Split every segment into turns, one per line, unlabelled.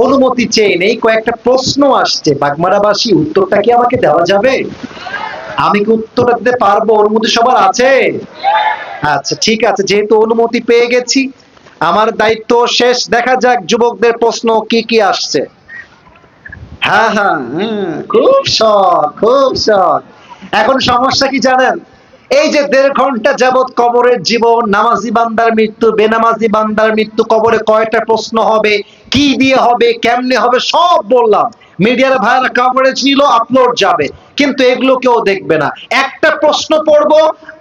অনুমতি চেয়ে নেই, কয়েকটা প্রশ্ন আসছে বাগমারাবাসী, উত্তরটা কি আমাকে দেওয়া যাবে? আমি কি উত্তরটা দিতে পারবো? অনুমতি সবার আছে? আচ্ছা ঠিক আছে, যেহেতু অনুমতি পেয়ে গেছি আমার দায়িত্ব শেষ। দেখা যাক যুবকদের প্রশ্ন কি কি আসছে। হ্যাঁ হ্যাঁ হ্যাঁ, খুব শখ, খুব শখ। এখন সমস্যা কি জানেন? এই যে 1.5 ঘন্টা যাবত কবরের জীবন, নামাজি বান্দার মৃত্যু, বেনামাজি বান্দার মৃত্যু, কবরে কয়টা প্রশ্ন হবে, কি দিয়ে হবে, কেমনে হবে, সব বললাম। মিডিয়ার ভাইরা কভারেজ নিল, আপলোড যাবে, কিন্তু এগুলো কেউ দেখবে না। একটা প্রশ্ন পড়বো,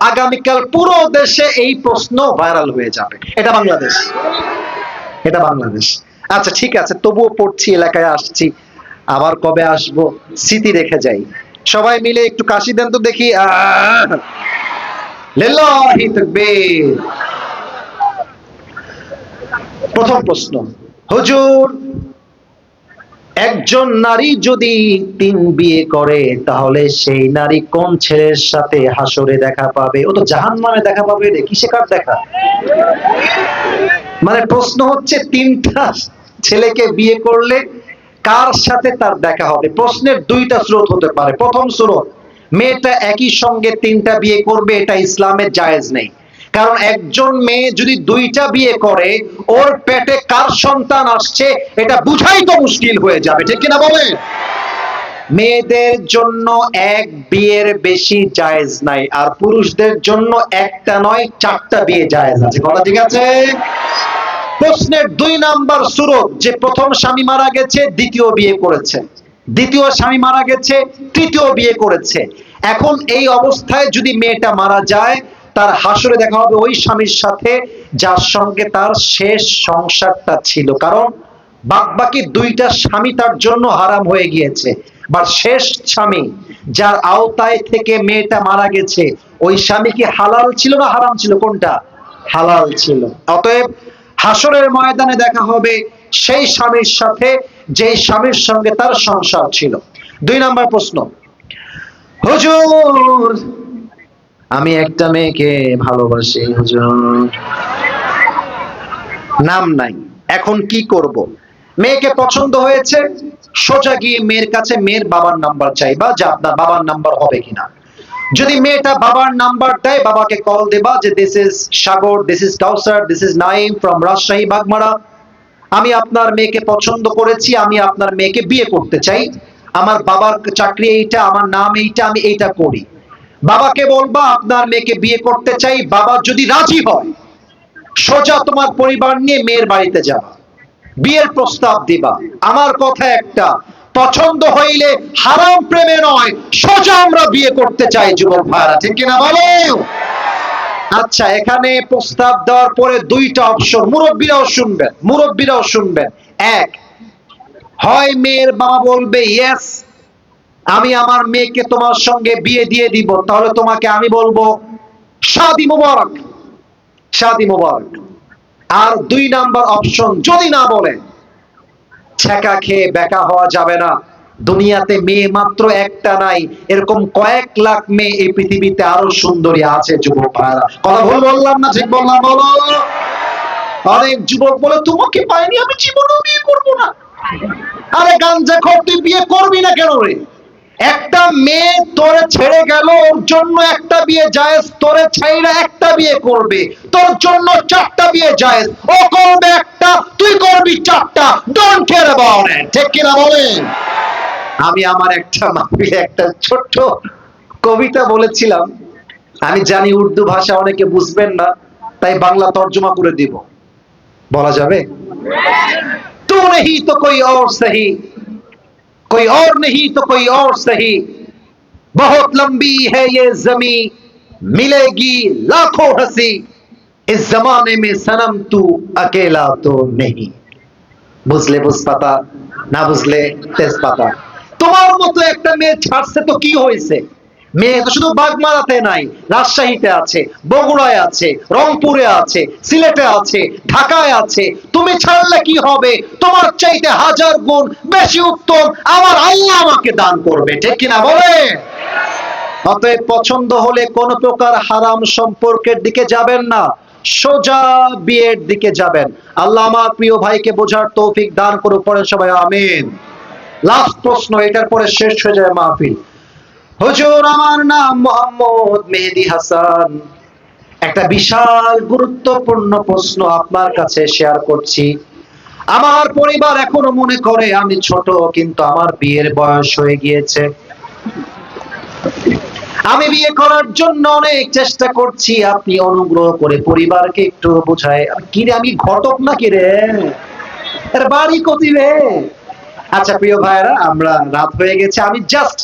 আগামীকাল পুরো দেশে এই প্রশ্ন ভাইরাল হয়ে যাবে। এটা বাংলাদেশ, এটা বাংলাদেশ। আচ্ছা ঠিক আছে, তবুও পড়ছি, এলাকায় আসছি, আবার কবে আসবো স্মৃতি রেখে যাই। সবাই মিলে একটু কাশি দেন তো দেখি। লিল্লাহি তাকবীর। প্রথম প্রশ্ন, হুজুর, একজন নারী যদি 3 বিয়ে করে তাহলে সেই নারী কোন ছেলের সাথে হাসরে দেখা পাবে? ও তো জাহান্নামে দেখা পাবে রে, কিসে কার দেখা? মানে প্রশ্ন হচ্ছে 3টা ছেলেকে বিয়ে করলে কার সাথে তার দেখা হবে? প্রশ্নের 2টা স্রোত হতে পারে। প্রথম স্রোত, মেয়েটা একই সঙ্গে 3টা বিয়ে করবে, এটা ইসলামে জায়েজ নেই। কারণ একজন মেয়ে যদি 2টা বিয়ে করে, ওর পেটে কার সন্তান আসছে এটা বুঝাই তো মুশকিল হয়ে যাবে, ঠিক কিনা বলেন? মেয়েদের জন্য এক বিয়ের বেশি জায়েজ নাই, আর পুরুষদের জন্য একটা নয় 4টা বিয়ে জায়েজ আছে। কথা ঠিক আছে? প্রশ্নের 2 নাম্বার সুরত, যে প্রথম স্বামী মারা গেছে, দ্বিতীয় বিয়ে করেছে, দ্বিতীয় স্বামী মারা গেছে, তৃতীয় বিয়ে করেছে। এখন এই অবস্থায় যদি মেয়েটা মারা যায়, তার হাসরে দেখা হবে ওই স্বামীর সাথে যার সঙ্গে তার শেষ সংসারটা ছিল। কারণ বাকি 2টা স্বামী তার জন্য হারাম হয়ে গিয়েছে। বা শেষ স্বামী যার আওতায় থেকে মেয়েটা মারা গেছে, ওই স্বামী কি হালাল ছিল না হারাম ছিল? কোনটা? হালাল ছিল। অতএব হাসরের ময়দানে দেখা হবে সেই স্বামীর সাথে যে স্বামীর সঙ্গে তার সংসার ছিল। 2 নাম্বার প্রশ্ন, হুজুর, আমি একটা মেয়েকে ভালোবাসি হুজুর, নাম নাই, এখন কি করব? মেয়েকে পছন্দ হয়েছে, সোজা গিয়ে মেয়ের কাছে মেয়ের বাবার নাম্বার চাইবা, যে আপনার বাবার নাম্বার হবে কিনা। যদি মেয়েটা বাবার নাম্বার দেয়, বাবাকে কল দেবা যে this is Sagar, this is Kausar, this is Naim from Rajshahi Bagmara, আমি আপনার মেয়েকে পছন্দ করেছি, আমি আপনার মেয়েকে বিয়ে করতে চাই, আমার বাবার চাকরি এইটা, আমার নাম এইটা, আমি এইটা করি। বাবাকে বলবা আপনার মেয়েকে বিয়ে করতে চাই, বাবা যদি রাজি হয়, সোজা তোমার পরিবার নিয়ে মেয়ের বাড়িতে যাবা, বিয়ের প্রস্তাব দিবা। আমার কথা একটা, পছন্দ হইলে হারাম প্রেমে নয়, সোজা আমরা বিয়ে করতে চাই যুবক ভাইরা, ঠিক কিনা বলো? আচ্ছা, এখানে প্রস্তাব দেওয়ার পরে 2টা অপশন, মুরব্বীরাও শুনবেন, মুরব্বীরাও শুনবেন। এক, হয় মেয়ের বাবা বলবে ইয়েস, আমি আমার মেয়েকে তোমার সঙ্গে বিয়ে দিয়ে দিব, তাহলে তোমাকে আমি বলবো শাদি মুবারক, শাদি মুবারক। আর 2 নাম্বার অপশন যদি না বলে, ছেঁকা খেয়ে বেকা হওয়া যাবে না। দুনিয়াতে মেয়ে মাত্র একটা নাই, এরকম কয়েক লাখ মেয়ে এই পৃথিবীতে আরো সুন্দরী আছে যুবক ভাইরা। কথা ভুল বললাম না ঠিক বললাম? বলো। অনেক যুবক বলে তোমাকে পাইনি, আমি জীবনেও বিয়ে করব না। আরে গাঞ্জাখোর, তুই বিয়ে করবি না কেন রে? একটা মেয়ে তোরে ছেড়ে গেল, ওর জন্য একটা বিয়ে জায়েজ, তোরে ছাইরা একটা বিয়ে করবে, তোর জন্য 4টা বিয়ে জায়েজ। ও করবে একটা, তুই করবি 4টা, ডোন্ট কেয়ার অ্যাবাউট ইট, ঠিক কিনা বলেন? আমি আমার একটা মাহফিলে একটা ছোট্ট কবিতা বলেছিলাম, আমি জানি উর্দু ভাষা অনেকে বুঝবেন না, তাই বাংলা তর্জমা করে দিব। বলা যাবে? তু নেহি তো কোই और सही, कोई और नहीं तो कोई और सही, बहुत लंबी है ये जमी, मिलेगी लाखों हंसी, इस जमाने में सनम तू अकेला तो नहीं। বুঝলে বুঝপাতা, না বুঝলে তেজপাতা। তোমার মতো একটা মেয়ে ছাড়ছে তো কি হয়েছে? মেয়ে তো শুধু বাগমারাতে নাই, রাজশাহীতে আছে, বগুড়ায় আছে, রংপুরে আছে, সিলেটে আছে, ঢাকায় আছে। তুমি ছাড়লে কি হবে? তোমার চাইতে 1000 গুণ বেশি উত্তম আমার আল্লাহ আমাকে দান করবে, ঠিক কিনা বলে? অতএব পছন্দ হলে কোন প্রকার হারাম সম্পর্কের দিকে যাবেন না। সোজা বিয়ের দিকে যাবেন। আল্লাহ আমার প্রিয় ভাইকে বোঝার তৌফিক দান করুক, পড়েন সবাই আমিন। লাস্ট প্রশ্ন, এটার পরে শেষ হয়ে যায় মাহফিল। হুজুর আমার নাম মোহাম্মদ মেহেদী হাসান, একটা বিশাল গুরুত্বপূর্ণ প্রশ্ন আপনার কাছে শেয়ার করছি। আমার পরিবার এখনো মনে করে আমি ছোট, কিন্তু আমার বিয়ের বয়স হয়ে গিয়েছে। আমি বিয়ে করার জন্য অনেক চেষ্টা করছি, আপনি অনুগ্রহ করে পরিবারকে একটু বোঝায়। কি রে, আমি ঘটক নাকি রে? এর বাড়ি কোথায় রে? আচ্ছা প্রিয় ভাইরা, আমরা রাত হয়ে গেছে, আমি জাস্ট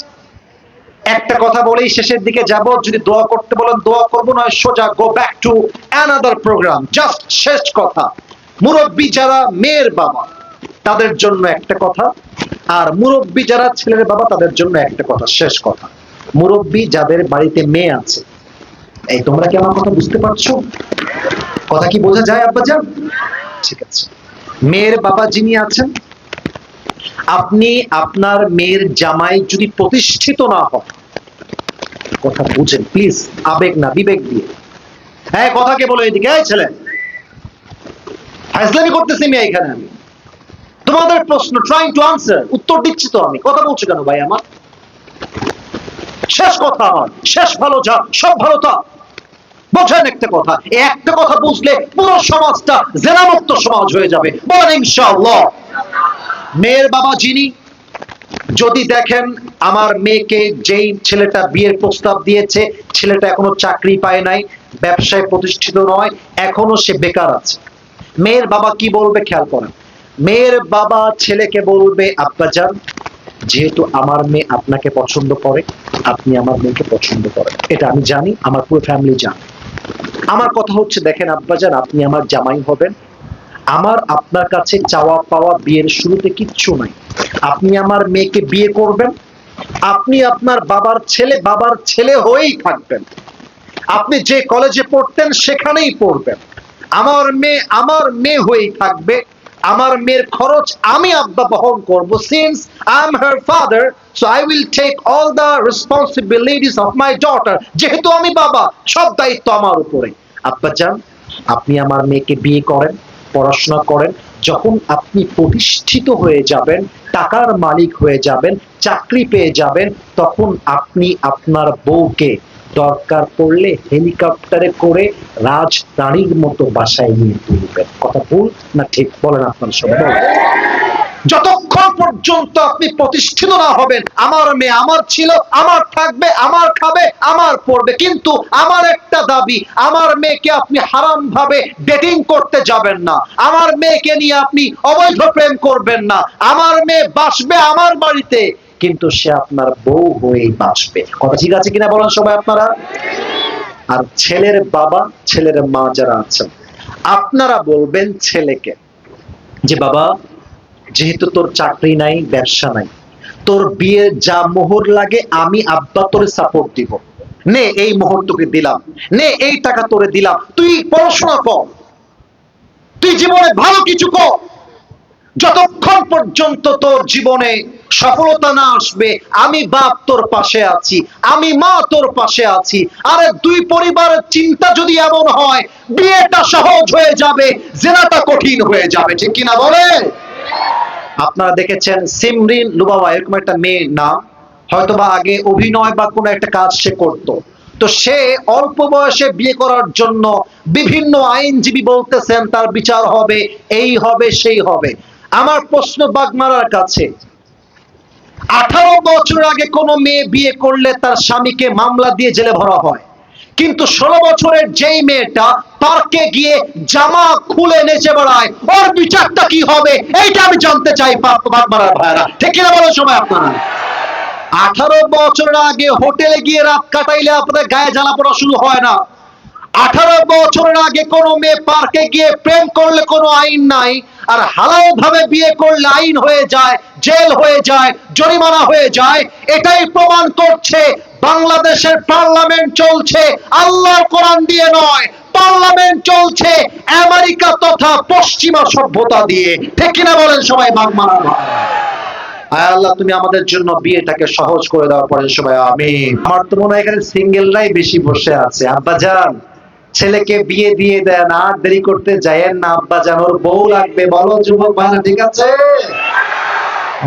একটা কথা বলেই শেষের দিকে যাব। যদি দোয়া করতে বলেন দোয়া করবো, নয় সোজা go back to another program. Just শেষ কথা, মুরব্বী যারা মেয়ের বাবা তাদের জন্য একটা কথা, আর মুরব্বী যারা ছেলের বাবা তাদের জন্য একটা কথা। শেষ কথা, মুরব্বী যাদের বাড়িতে মেয়ে আছে, এই তোমরা কি আমার কথা বুঝতে পারছো? কথা কি বোঝা যায় আব্বাজান? ঠিক আছে, মেয়ের বাবা যিনি আছেন, আপনি আপনার মেয়ের জামাই যদি প্রতিষ্ঠিত না হয়, কথা বুঝেন প্লিজ, আবেগ না বিবেক দিয়ে। হ্যাঁ কথা কে বলো এদিকে, এই ছেলে ফাইজলামি করতেছি আমি এখানে। আমি তোমাদের প্রশ্ন ট্রাইং টু আনসার, উত্তর দিচ্ছি তো আমি। কথা বলছো কেন ভাই আমার? শেষ কথা আমার, শেষ ভালো যা সব ভালো তা। বোঝেন একটা কথা, এই একটা কথা বুঝলে পুরো সমাজটা জেনামুক্ত সমাজ হয়ে যাবে, বলেন ইনশাআল্লাহ। মেয়ের বাবা যিনি, যদি দেখেন আমার মেয়েকে যেই ছেলেটা বিয়ের প্রস্তাব দিয়েছে, ছেলেটা এখনো চাকরি পায় নাই, ব্যবসায় প্রতিষ্ঠিত নয়, এখনো সে বেকার আছে, মেয়ের বাবা কি বলবে খেয়াল করেন। মেয়ের বাবা ছেলেকে বলবে, আব্বাজান যেহেতু আমার মেয়ে আপনাকে পছন্দ করে, আপনি আমার মেয়েকে পছন্দ করেন, এটা আমি জানি, আমার পুরো ফ্যামিলি জানে। আমার কথা হচ্ছে, দেখেন আব্বাজান, আপনি আমার জামাই হবেন, আমার আপনার কাছে চাওয়া পাওয়া বিয়ের শুরুতে কিচ্ছু নাই। আপনি আমার মেয়েকে বিয়ে করবেন, আপনি আপনার বাবার ছেলে হয়েই থাকবেন, আপনি যে কলেজে পড়তেন সেখানেই পড়বেন, আমার মেয়ে হয়েই থাকবে, আমার মেয়ের খরচ আমি আব্বা বহন করব, since I am her father, so I will take all the responsibilities of my daughter. যেহেতু আমি বাবা, সব দায়িত্ব আমার উপরে। আব্বাজান আপনি আমার মেয়েকে বিয়ে করেন, পড়াশোনা করেন, যখন আপনি প্রতিষ্ঠিত হয়ে যাবেন, টাকার মালিক হয়ে যাবেন, চাকরি পেয়ে যাবেন, তখন আপনি আপনার বউকে দরকার পড়লে হেলিকপ্টারে করে রাজরানীর মতো বাসায় নিয়ে তুলবেন। কথা ভুল না ঠিক বলেন আপনার সবাই? যতক্ষণ পর্যন্ত আপনি প্রতিষ্ঠিত না হবেন, আমার মেয়ে আমার ছিল, আমার থাকবে, আমার খাবে, আমার পড়বে, কিন্তু আমার একটা দাবি, আমার মেয়েকে আপনি হারাম ভাবে ডেটিং করতে যাবেন না, আমার মেয়েকে নিয়ে আপনি অবৈধ প্রেম করবেন না, আমার মেয়ে বাসবে আমার বাড়িতে, কিন্তু সে আপনার বউ হয়েই বাসবে। কথা ঠিক আছে কিনা বলেন সবাই আপনারা? আর ছেলের বাবা ছেলের মা যারা আছেন, আপনারা বলবেন ছেলেকে যে বাবা যেহেতু তোর চাকরি নাই, ব্যবসা নাই, তোর বিয়ে যা মোহর লাগে আমি আব্বা তোরে সাপোর্ট দিব, নে এই মোহর তোকে দিলাম, নে এই টাকা তোরে দিলাম, তুই পড়াশোনা কর, তুই জীবনে ভালো কিছু কর, যতক্ষণ পর্যন্ত তোর জীবনে সফলতা না আসবে আমি বাপ তোর পাশে আছি, আমি মা তোর পাশে আছি। আরে দুই পরিবারের চিন্তা যদি এমন হয়, বিয়েটা সহজ হয়ে যাবে, জেনাটা কঠিন হয়ে যাবে, ঠিক কিনা বলে? আপনারা দেখেছেন সিমরিন লুবাওয়া, এরকম একটা মেয়ের নাম, হয়তোবা আগে অভিনয় বা কোনো একটা কাজ সে করত, তো সে অল্প বয়সে বিয়ে করার জন্য বিভিন্ন আইনজীবী বলতেছেন তার বিচার হবে, এই হবে সেই হবে। আমার প্রশ্ন বাগমারার কাছে, 18 বছর আগে কোন মেয়ে বিয়ে করলে তার স্বামীকে মামলা দিয়ে জেলে ভরা হয়, কিন্তু 16 বছরের যেই মেয়েটা পার্কে গিয়ে জামা খুলে নেচে বেড়ায়, ওর বিচারটা কি হবে এইটা আমি জানতে চাই বাগমারার ভাইরা, ঠিক কিনা বলো সময় আপনারা? 18 বছর আগে হোটেলে গিয়ে রাত কাটাইলে আপনাদের গায়ে জ্বালা পড়া শুরু হয় না। 18 বছরের আগে কোনো মেয়ে পার্কে গিয়ে প্রেম করলে কোনো আইন নাই, আর হালাল ভাবে বিয়ে করলে আইন হয়ে যায়, জেল হয়ে যায়, জরিমানা হয়ে যায়। এটাই প্রমাণ করছে বাংলাদেশের পার্লামেন্ট চলছে আল্লাহর কোরআন দিয়ে নয়, পার্লামেন্ট চলছে আমেরিকা তথা পশ্চিমা সভ্যতা দিয়ে, ঠিক কিনা বলেন সবাই? বাগমারা আয় আল্লাহ তুমি আমাদের জন্য বিয়েটাকে সহজ করে দেওয়ার পরে সবাই আমিন। আমার তো মনে হয় এখানে সিঙ্গেলরাই বেশি বসে আছে। আব্বাজান ছেলেকে বিয়ে দিয়ে দেন, আর দেরি করতে যায়েন না আব্বা জান, ওর বউ লাগবে। বলো যুবক ভাইরা, ঠিক আছে?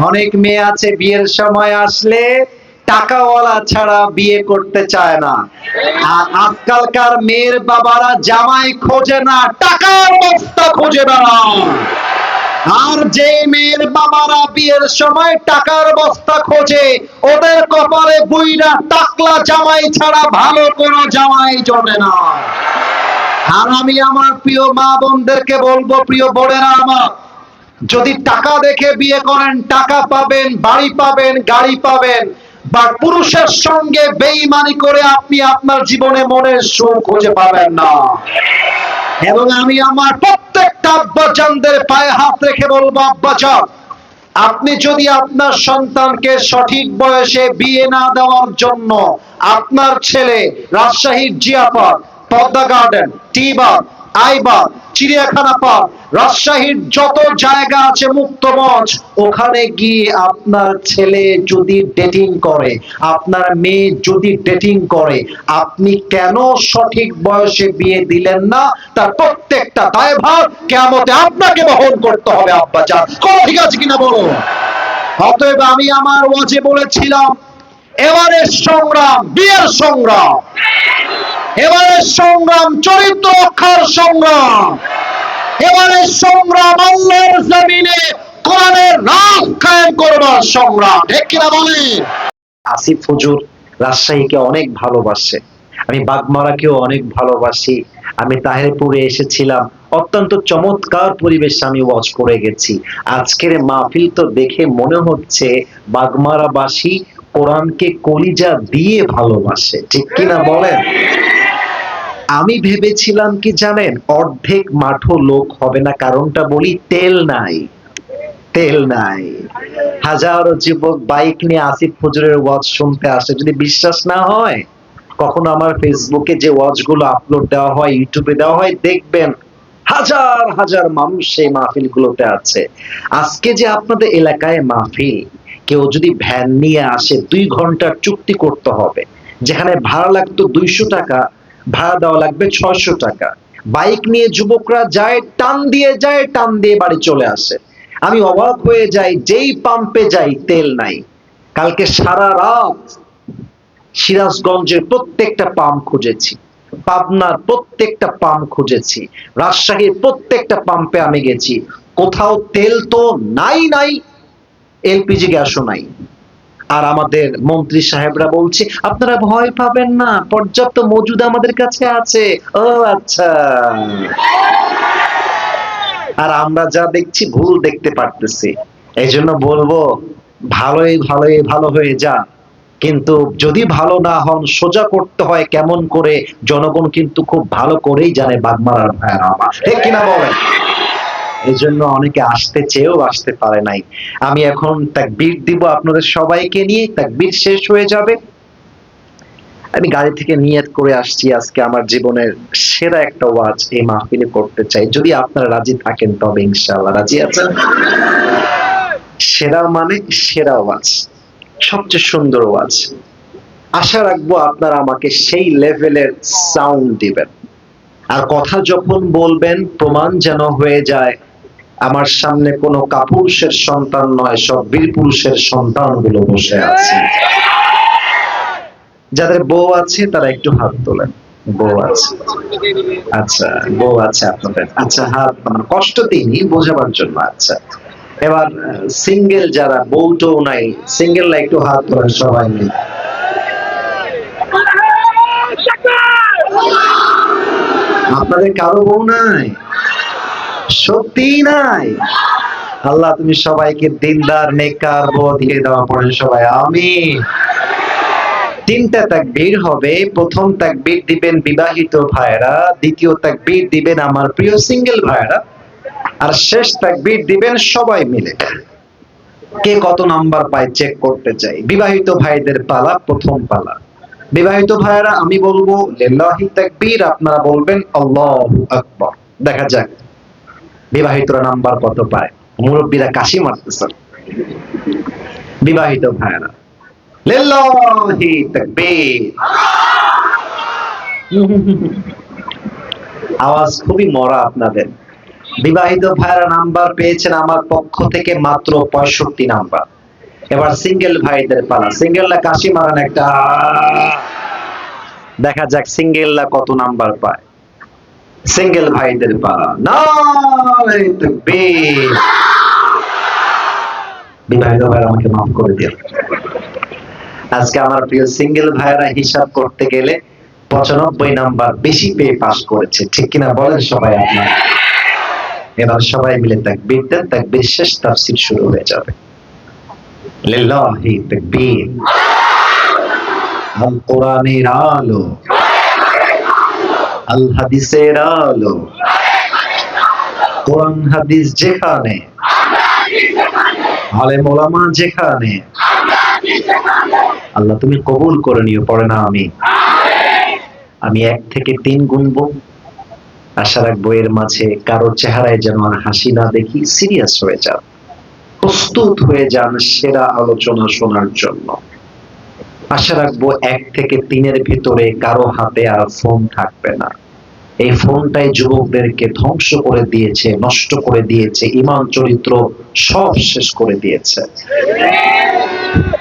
অনেক মেয়ে আছে বিয়ের সময় আসলে টাকাওয়ালা ছাড়া বিয়ে করতে চায় না। আর আজকালকার মেয়ের বাবারা জামাই খোঁজে না, টাকার বস্তা খুঁজে বেড়ায়। আর যে মেয়ের বাবারা বিয়ের সময় টাকার বস্তা খোঁজে, ওদের কপালে বুইরা টাকলা জামাই ছাড়া ভালো কোনো জামাই জমে না। আর আমি আমার প্রিয় মা বোনদেরকে বলবো, প্রিয় বোনেরা আমার, যদি টাকা দেখে বিয়ে করেন, টাকা পাবেন, বাড়ি পাবেন, গাড়ি পাবেন, বা পুরুষের সঙ্গে বেঈমানি করে আপনি আপনার জীবনে মনের সুখ খুঁজে পাবেন না। এবং আমি আমার প্রত্যেকটা আব্বাজানদের পায়ে হাত রেখে বলবো, আব্বাজান, আপনি যদি আপনার সন্তানকে সঠিক বয়সে বিয়ে না দেওয়ার জন্য আপনার ছেলে রাজশাহীর জিয়াপার, পদ্মা গার্ডেন, টিবার, আইবার, চিড়িয়াখানা পার্ক, রাজশাহীর যত জায়গা আছে মুক্ত মঞ্চ, ওখানে গিয়ে আপনার ছেলে যদি ডেটিং করে, আপনার মেয়ে যদি ডেটিং করে, আপনি কেন সঠিক বয়সে বিয়ে দিলেন না? তার প্রত্যেকটা দায়ভার কিয়ামতে আপনাকে বহন করতে হবে। আব্বাজান, কথা ঠিক আছে কিনা বলো? অতএব আমি আমার ওয়াজে বলেছিলাম, এবারের সংগ্রাম বিয়ের সংগ্রাম, এবারের সংগ্রাম চরিত্র রক্ষার সংগ্রাম, এবারের সংগ্রাম আল্লাহর জমিনে কোরআনের রাজ কায়েম করবার সংগ্রাম, ঠিক কিনা বলেন? আসিফ হুজুর রাজশাহীকে অনেক ভালোবাসে, আমি বাগমারাকেও অনেক ভালোবাসি। আমি তাহেরপুরে এসেছিলাম, অত্যন্ত চমৎকার পরিবেশে আমি ওয়াজ করে গেছি। আজকের মাহফিল তো দেখে মনে হচ্ছে বাগমারাবাসী কোরআনকে কলিজা দিয়ে ভালোবাসে, ঠিক কিনা বলেন? আমি ভেবেছিলাম কি জানেন, অর্ধেক মাঠও লোক হবে না। কারণটা বলি, তেল নাই, তেল নাই। হাজারো যুবক বাইক নিয়ে আসিফ হুজুরের ওয়াজ শুনতে আসে। যদি বিশ্বাস না হয়, কখনো আমার ফেসবুকে যে ওয়াজ গুলো আপলোড দেওয়া হয়, ইউটিউবে দেওয়া হয়, দেখবেন হাজার হাজার মানুষ সেই মাহফিল গুলোতে আছে। আজকে যে আপনাদের এলাকায় মাহফিল, কেউ যদি ভ্যান নিয়ে আসে, 2 ঘন্টার চুক্তি করতে হবে। যেখানে ভাড়া লাগতো 200 টাকা, ভাড়া দেওয়া লাগবে 600 টাকা। বাইক নিয়ে যুবকরা যায়, টান দিয়ে যায়, টান দিয়ে বাড়ি চলে আসে। আমি অবাক হয়ে যাই, যেই পাম্পে যাই তেল নাই। কালকে সারা রাত সিরাজগঞ্জের প্রত্যেকটা পাম্প খুঁজেছি, পাবনার প্রত্যেকটা পাম্প খুঁজেছি, রাজশাহীর প্রত্যেকটা পাম্পে আমি গেছি, কোথাও তেল তো নাই, নাই, এলপিজি গ্যাসও নাই। আর আমাদের মন্ত্রী সাহেবরা বলছে, আপনারা ভয় পাবেন না, পর্যাপ্ত মজুদ আমাদের কাছে আছে। ও আচ্ছা। আর আমরা যা দেখছি ভুল দেখতে পারতেছি। এই জন্য বলবো, ভালোই ভালোই ভালো হয়ে যান, কিন্তু যদি ভালো না হন, সোজা করতে হয় কেমন করে, জনগণ কিন্তু খুব ভালো করেই জানে। বাগমারার ভাইয়েরা আমার, ঠিক কিনা বলেন? এই জন্য অনেকে আসতে চেয়েও আসতে পারে নাই। আমি এখন তাকবীর দিব আপনাদের সবাইকে নিয়ে, তাকবীর শেষ হয়ে যাবে। আমি গাড়ি থেকে নিয়ত করে আসছি, আজকে আমার জীবনের সেরা একটা ওয়াজ এই মাহফিলে করতে চাই। যদি আপনারা রাজি থাকেন তবে ইনশাআল্লাহ। রাজি আছেন? সেরা মানে সেরা ওয়াজ, সবচেয়ে সুন্দর ওয়াজ। আশা রাখবো আপনারা আমাকে সেই লেভেলের সাউন্ড দিবেন। আর কথা যখন বলবেন, প্রমাণ যেন হয়ে যায় আমার সামনে কোনো কাপুরুষের সন্তান নয়, সব বীর পুরুষের সন্তানগুলো বসে আছে। যাদের বউ আছে তারা একটু হাত তোলেন। বউ আছে? আচ্ছা, বউ আছে আপনাদের। আচ্ছা, হাত কষ্ট দিইনি, বোঝাবার জন্য। আচ্ছা, এবার সিঙ্গেল যারা, বউটাও নাই, সিঙ্গেলরা একটু হাত তোলেন সবাই মিলে। আপনাদের কারো বউ নাই? সত্যি নাই? আল্লাহ তুমি সবাইকে দিনদার নেককার বউ দিয়ে দেওয়া। পড়েন সবাই আমিন। 3টা তাকবীর হবে। প্রথম তাকবীর দিবেন বিবাহিত ভাইরা, দ্বিতীয় তাকবীর দিবেন আমার প্রিয় সিঙ্গেল ভাইরা, আর শেষ তাকবীর দিবেন সবাই মিলে। কে কত নাম্বার পায় চেক করতে চাই। বিবাহিত ভাইদের পালা, প্রথম পালা। বিবাহিত ভাইরা আমি বলবো লিল্লাহি তাকবীর, আপনারা বলবেন আল্লাহু আকবার। দেখা যাক বিবাহিতরা নাম্বার কত পায়। মুরব্বীরা কাশি মারতেছেন। বিবাহিত ভাইরা লিল্লাহি তাকবীর। আওয়াজ খুবই মরা আপনাদের। বিবাহিত ভাইরা নাম্বার পেয়েছেন আমার পক্ষ থেকে মাত্র 65 নাম্বার। এবার সিঙ্গেল ভাইদের পালা। সিঙ্গেলরা কাশি মারান একটা, দেখা যাক সিঙ্গেলরা কত নাম্বার পায়। সিঙ্গেল ভাইদের পালা। নারে তাকবীর। বিবাহিত ভাইরা আমাকে মাফ করে দিও। আজকে আমার প্রিয় সিঙ্গেল ভাইরা হিসাব করতে গেলে 95 নাম্বার বেশি পেয়ে পাস করেছে, ঠিক কিনা বলেন সবাই আপনারা? এবার সবাই মিলে তাকবীর দেন, তাকবীর শেষ তাফসীর শুরু হয়ে যাবে। লিল্লাহি তাকবীর। আল কোরআনের আলো, আল হাদিসের আলো, কোরআন হাদিস যেখানে, আলেম ওলামা যেখানে, আল্লাহ তুমি কবুল করে নিও। পড়ে না আমি 1 থেকে 3 গুনবো। আশা রাখবো এর মাঝে কারোর চেহারায় যেন আর হাসি না দেখি। সিরিয়াস হয়ে যান, প্রস্তুত হয়ে যান সেরা আলোচনা শোনার জন্য। আশা রাখবো 1 থেকে 3-এর ভিতরে কারো হাতে আর ফোন থাকবে না। এই ফোনটাই যুবকদেরকে ধ্বংস করে দিয়েছে, নষ্ট করে দিয়েছে, ঈমান চরিত্র সব শেষ করে দিয়েছে।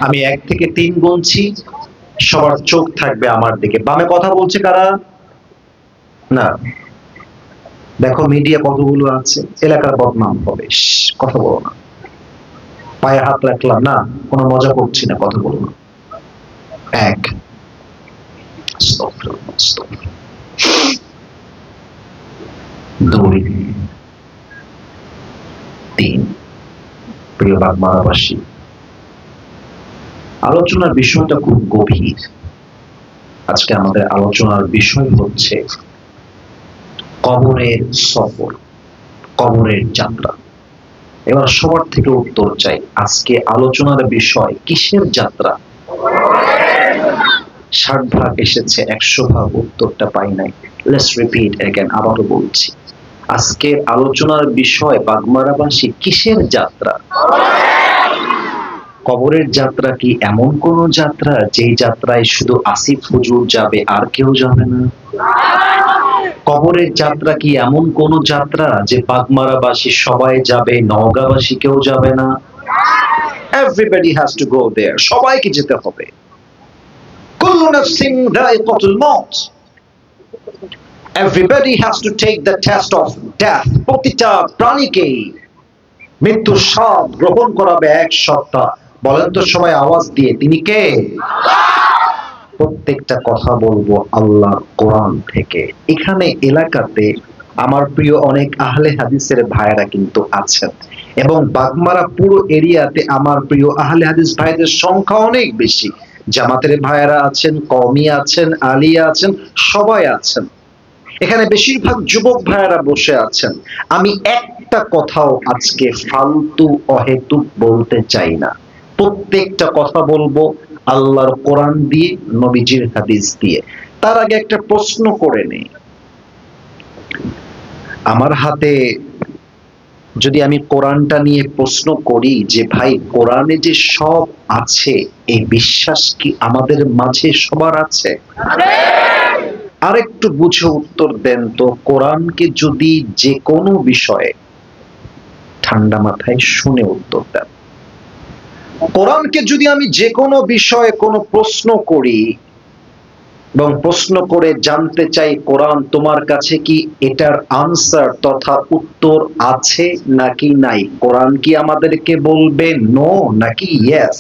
আমি 1 থেকে 3 গুনছি, সবার চোখ থাকবে আমার দিকে। বামে কথা বলছে কারা? না, দেখো মিডিয়া কতগুলো আছে, এলাকার বদনাম হবে। কথা বলো না, পায়ে হাত রাখলাম না, কোনো মজা করছি না, কথা বলো না। 1, 2, 3। প্রিয় বাগমারাবাসী, আলোচনার বিষয়টা খুব গভীর। আজকে আমাদের আলোচনার বিষয় হচ্ছে কবরের সফর, কবরের যাত্রা। এবার সবার থেকে উত্তর চাই, আজকে আলোচনার বিষয় কিসের যাত্রা? 60 ভাগ এসেছে, 100 ভাগ উত্তরটা পাই নাই। লেটস রিপিট अगेन, আবারও বলছি, আজকের আলোচনার বিষয় বাগমারাবাসী কিসের যাত্রা? কবরের যাত্রা কি এমন কোন যাত্রা যেই যাত্রায় শুধু আসিফ হুজুর যাবে আর কেউ যাবে না? কবরের যাত্রা কি এমন কোন যাত্রা যে বাগমারাবাসী সবাই যাবে, নওগাঁবাসী কেউ যাবে না? Everybody has to go there, সবাইকে যেতে হবে। কুল্লু নাফসিন যায়িকাতুল মাউত, everybody has to take the test of death, প্রতিটা প্রাণীকে মৃত্যুর স্বাদ গ্রহণ করাবে এক সত্তা। বলেন তো সবাই আওয়াজ দিয়ে, তিনি কে? প্রত্যেকটা কথা বলবো আল্লাহর কোরআন থেকে। এখানে এলাকাতে আমার প্রিয় অনেক আহলে হাদিসের ভাইরা কিন্তু আছেন, এবং বাগমারা পুরো এরিয়াতে আমার প্রিয় আহলে হাদিস ভাইদের সংখ্যা অনেক বেশি। জামাতের ভাইরা আছেন, কওমি আছেন, আলিয়া আছেন, সবাই আছেন। এখানে বেশিরভাগ যুবক ভাইরা বসে আছেন। আমি একটা কথাও আজকে ফালতু অহেতুক বলতে চাই না। প্রত্যেকটা কথা বলবো আল্লাহর কোরআন দিয়ে, নবীজির হাদিস দিয়ে। তার আগে একটা প্রশ্ন করে নেই। আমার হাতে যদি আমি কোরআনটা নিয়ে প্রশ্ন করি যে ভাই কোরআনে যে সব আছে, এই বিশ্বাস কি আমাদের মাঝে সবার আছে? আরেকটু বুঝে উত্তর দেন তো, কোরআনকে যদি যে কোনো বিষয়ে, ঠান্ডা মাথায় শুনে উত্তর দেন, কোরআনকে যদি আমি যে কোনো বিষয়ে কোনো প্রশ্ন করি এবং প্রশ্ন করে জানতে চাই কোরআন তোমার কাছে কি এটার আনসার তথা উত্তর আছে নাকি নাই, কোরআন কি আমাদেরকে বলবে নো নাকি ইয়েস?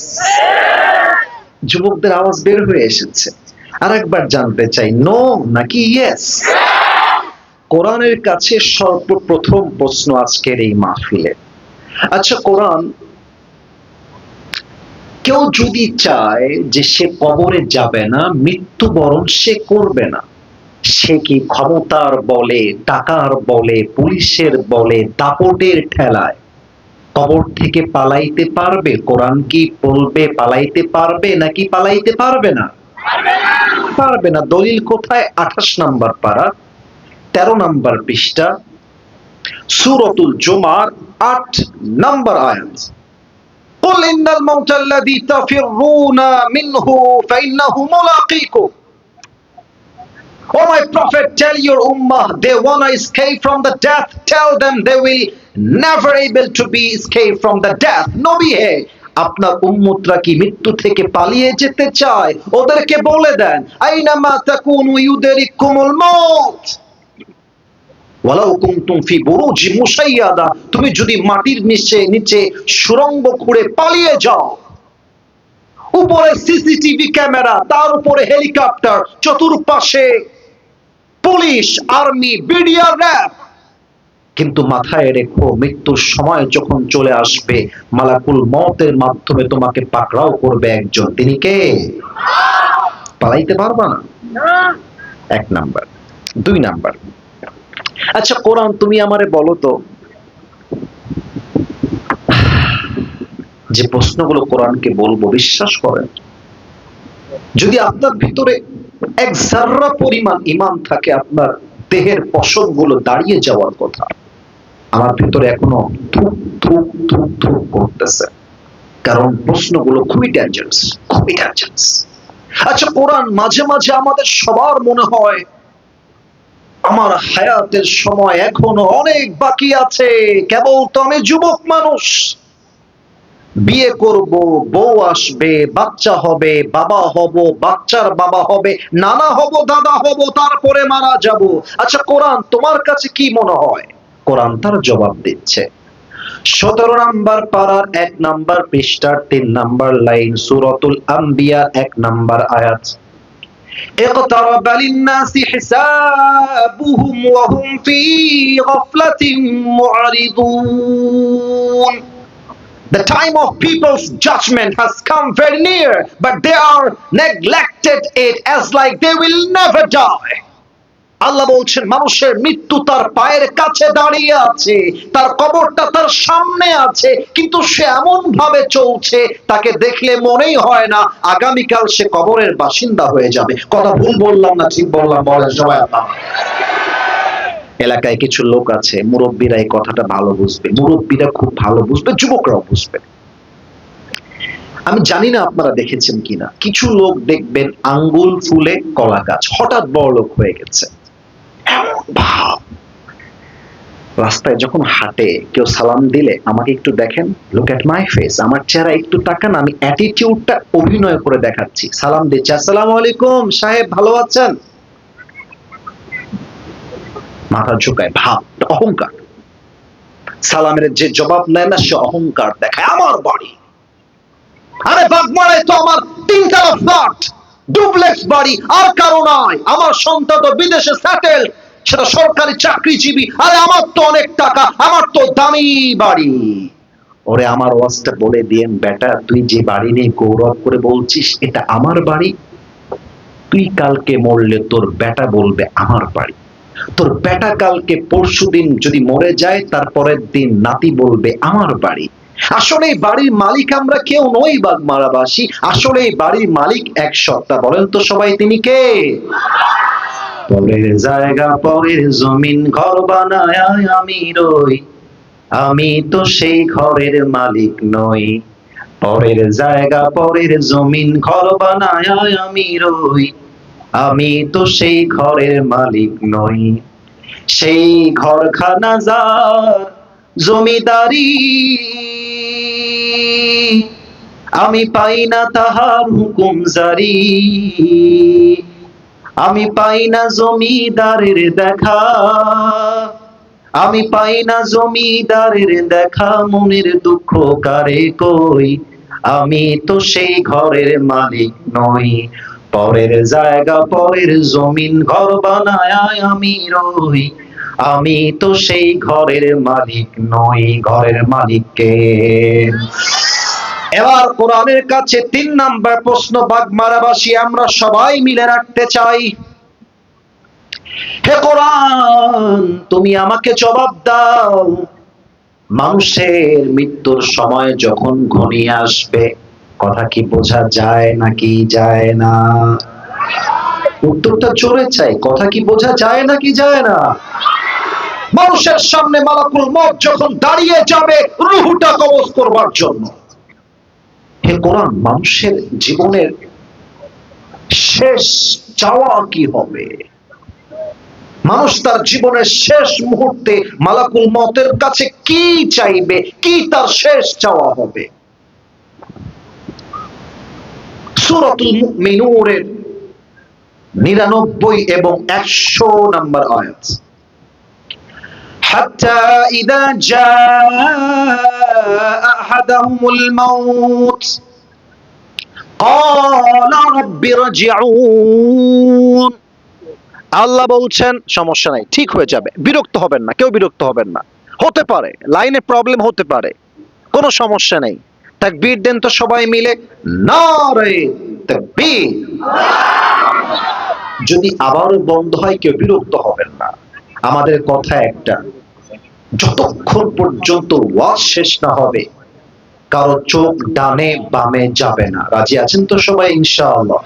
যুবকদের আওয়াজ বের হয়ে এসেছে। আরেকবার জানতে চাই, নো নাকি ইয়েস? কোরআনের কাছে সর্বপ্রথম প্রশ্ন আজকের এই মাহফিলে। আচ্ছা, কোরআন কেউ যদি চায় যে সে কবরে যাবে না, মৃত্যুবরণ সে করবে না, সে কি ক্ষমতার বলে, টাকার বলে, পুলিশের বলে, দাপটের ঠেলায় কবর থেকে পালাইতে পারবে? কোরআন কি বলবে পালাইতে পারবে নাকি পালাইতে পারবে না? পারবে না। দলিল কোথায়? 28 নম্বর পারা, 13 নম্বর পৃষ্ঠা, সূরাতুল জুমার 8 নম্বর আয়াত। قل إن الموت الذي تفرون منه فإنه ملاقيكم Oh my prophet, tell your ummah they wanna escape from the death. Tell them they will never able to be escape from the death. নবী হে, আপনার উম্মতরা কি মৃত্যু থেকে পালিয়ে যেতে চায়? ওদেরকে বলে দেন, আইনামা তাকুনু ইউদরিকুমুল মউত ওয়ালাউ কুনতুম ফি বুরুজি মুশাইয়াদা। তুমি যদি মাটির নিচে নিচে সুড়ঙ্গ খুঁড়ে পালিয়ে যাও, উপরে সিসিটিভি ক্যামেরা, তার উপরে হেলিকপ্টার, চতুর্পাশে পুলিশ, আর্মি, বিডিআর, র‍্যাব, কিন্তু মাথায় রেখো মৃত্যুর সময় যখন চলে আসবে মালাকুল মউতের মাধ্যমে তোমাকে পাকড়াও করবে একজন। তিনি কে? পালাইতে পারবা না। এক নাম্বার। দুই নাম্বার, আচ্ছা কোরআন তুমি আমারে বলো তো, যে প্রশ্নগুলো কোরআনকে বলবো বিশ্বাস করেন, যদি আপনার ভিতরে এক যাররা পরিমাণ ঈমান থাকে, আপনার দেহের পশমগুলো দাঁড়িয়ে যাওয়ার কথা। আমার ভিতরে এখনো থুক থুক থুক থুক করতেছে, কারণ প্রশ্নগুলো খুবই ডেঞ্জারাস, খুবই ডেঞ্জারাস। আচ্ছা কোরআন মাঝে মাঝে আমাদের সবার মনে হয় আমার হায়াতের সময় এখনো অনেক বাকি আছে, কেবল তো আমি যুবক মানুষ, বিয়ে করব, বউ আসবে, বাচ্চা হবে, বাবা হব, বাচ্চার বাবা হবে, নানা হব, দাদা হব, তারপরে মারা যাব। আচ্ছা কোরআন তোমার কাছে কি মনে হয়? কোরআন তার জবাব দিচ্ছে 17 নাম্বার পারার 1 নাম্বার পৃষ্ঠার 3 নাম্বার লাইন, সূরাতুল আম্বিয়া 1 নাম্বার আয়াত। اقترب للناس حسابهم وهم في غفلة معرضون. The time of people's judgment has come very near, but they are neglected it as like they will never die. আল্লাহ বলছেন মানুষের মৃত্যু তার পায়ের কাছে দাঁড়িয়ে আছে, তার কবরটা তার সামনে আছে, কিন্তু সে এমন ভাবে চলছে তাকে দেখলে মনেই হয় না আগামীকাল সে কবরের বাসিন্দা হয়ে যাবে। কথা ভুল বললাম না ঠিক বললাম? বলেন সবাই। এলাকায় কিছু লোক আছে, মুরব্বীরা এই কথাটা ভালো বুঝবে, মুরব্বীরা খুব ভালো বুঝবে, যুবকরাও বুঝবে। আমি জানি না আপনারা দেখেছেন কিনা, কিছু লোক দেখবেন আঙ্গুল ফুলে কলা গাছ, হঠাৎ বড় লোক হয়ে গেছে, এমন ভাব। রাস্তায় যখন হাঁটে কেউ সালাম দিলে আমাকে একটু দেখেন, লুক এট মাই ফেস, আমার চেহারা একটু তাকান, আমি অ্যাটিটিউডটা অভিনয় করে দেখাচ্ছি। সালাম দিচ্ছে, আসসালামু আলাইকুম সাহেব, ভালো আছেন? মাথা ঝুঁকায়, ভাব, অহংকার। সালামের যে জবাব নেয় না সে অহংকার দেখায়, আমার বাড়ি, আরে বাগমারায় তো আমার 3 তলা ফ্ল্যাট, ডুপ্লেক্স বাড়ি, আর কারো নাই, আমার সন্তান তো বিদেশে সেটেল, সেটা সরকারি চাকরিজীবী, আরে আমার তো অনেক টাকা, আমার তো দামি বাড়ি। ওরে আমার ওয়াজটা বলে দিয়েন বেটা, তুই যে বাড়ি নিয়ে গৌরব করে বলছিস এটা আমার বাড়ি, তুই কালকে মরলে তোর বেটা বলবে আমার বাড়ি, তোর বেটা কালকে পরশুদিন যদি মরে যায় তারপরের দিন নাতি বলবে আমার বাড়ি। আসলে বাড়ির মালিক আমরা কেউ নই বাগমারাবাসী, আসলে বাড়ির মালিক এক সত্তা। বলেন তো সবাই, তিনি কে? পরের জায়গা পরের জমিন ঘর বানায় আমি রই, আমি তো সেই ঘরের মালিক নই। পরের জায়গা পরের জমিন ঘর বানায় আমি রই, আমি তো সেই ঘরের মালিক নই। সেই ঘরখানা যার জমিদারি, আমি পাই না তাহার হুকুম জারি, আমি পাই না জমিদারের দেখা, আমি পাই না জমিদারের দেখা, মনের দুঃখ কারে কই, আমি তো সেই ঘরের মালিক নই। পরের জায়গা পরের জমিন ঘর বানায় আমি রই, আমি তো সেই ঘরের মালিক নই। ঘরের মালিক কে? এবার কোরআনের কাছে 3 নাম্বার প্রশ্ন বাগমারাবাসী আমরা সবাই মিলে রাখতে চাই। হে কোরআন, তুমি আমাকে জবাব দাও, মানুষের মৃত্যুর সময় যখন ঘনিয়ে আসবে কথা কি বোঝা যায় নাকি যায় না? উত্তরটা জোরে চাই, কথা কি বোঝা যায় নাকি যায় না? মানুষের সামনে মালাকুল মউত যখন দাঁড়িয়ে যাবে রূহটা কবজ করবার জন্য, হে কোরআন, মানুষের জীবনের শেষ চাওয়া কি হবে? মানুষ তার জীবনের শেষ মুহূর্তে মালাকুল মউতের কাছে কি চাইবে, কি তার শেষ চাওয়া হবে? সূরাতুল মুমিনুনের 99 এবং 100 নম্বর আয়াত। হাত্তা ইযা জাআ আহাদাহুমুল মাউত ক্বালা রাব্বি ইরজিউন। আল্লাহ বলছেন সমস্যা নাই, ঠিক হয়ে যাবে, বিরক্ত হবেন না, কেউ বিরক্ত হবেন না। হতে পারে লাইনে প্রবলেম হতে পারে, কোনো সমস্যা নেই। তাকবীর দেন তো সবাই মিলে, নারে তাকবীর। যদি আবারও বন্ধ হয় কেউ বিরক্ত হবেন না। আমাদের কথা একটা, যতক্ষণ পর্যন্ত ওয়াজ শেষ না হবে কারো চোখ ডানে বামে যাবে না। রাজি আছেন তো সবাই ইনশাআল্লাহ?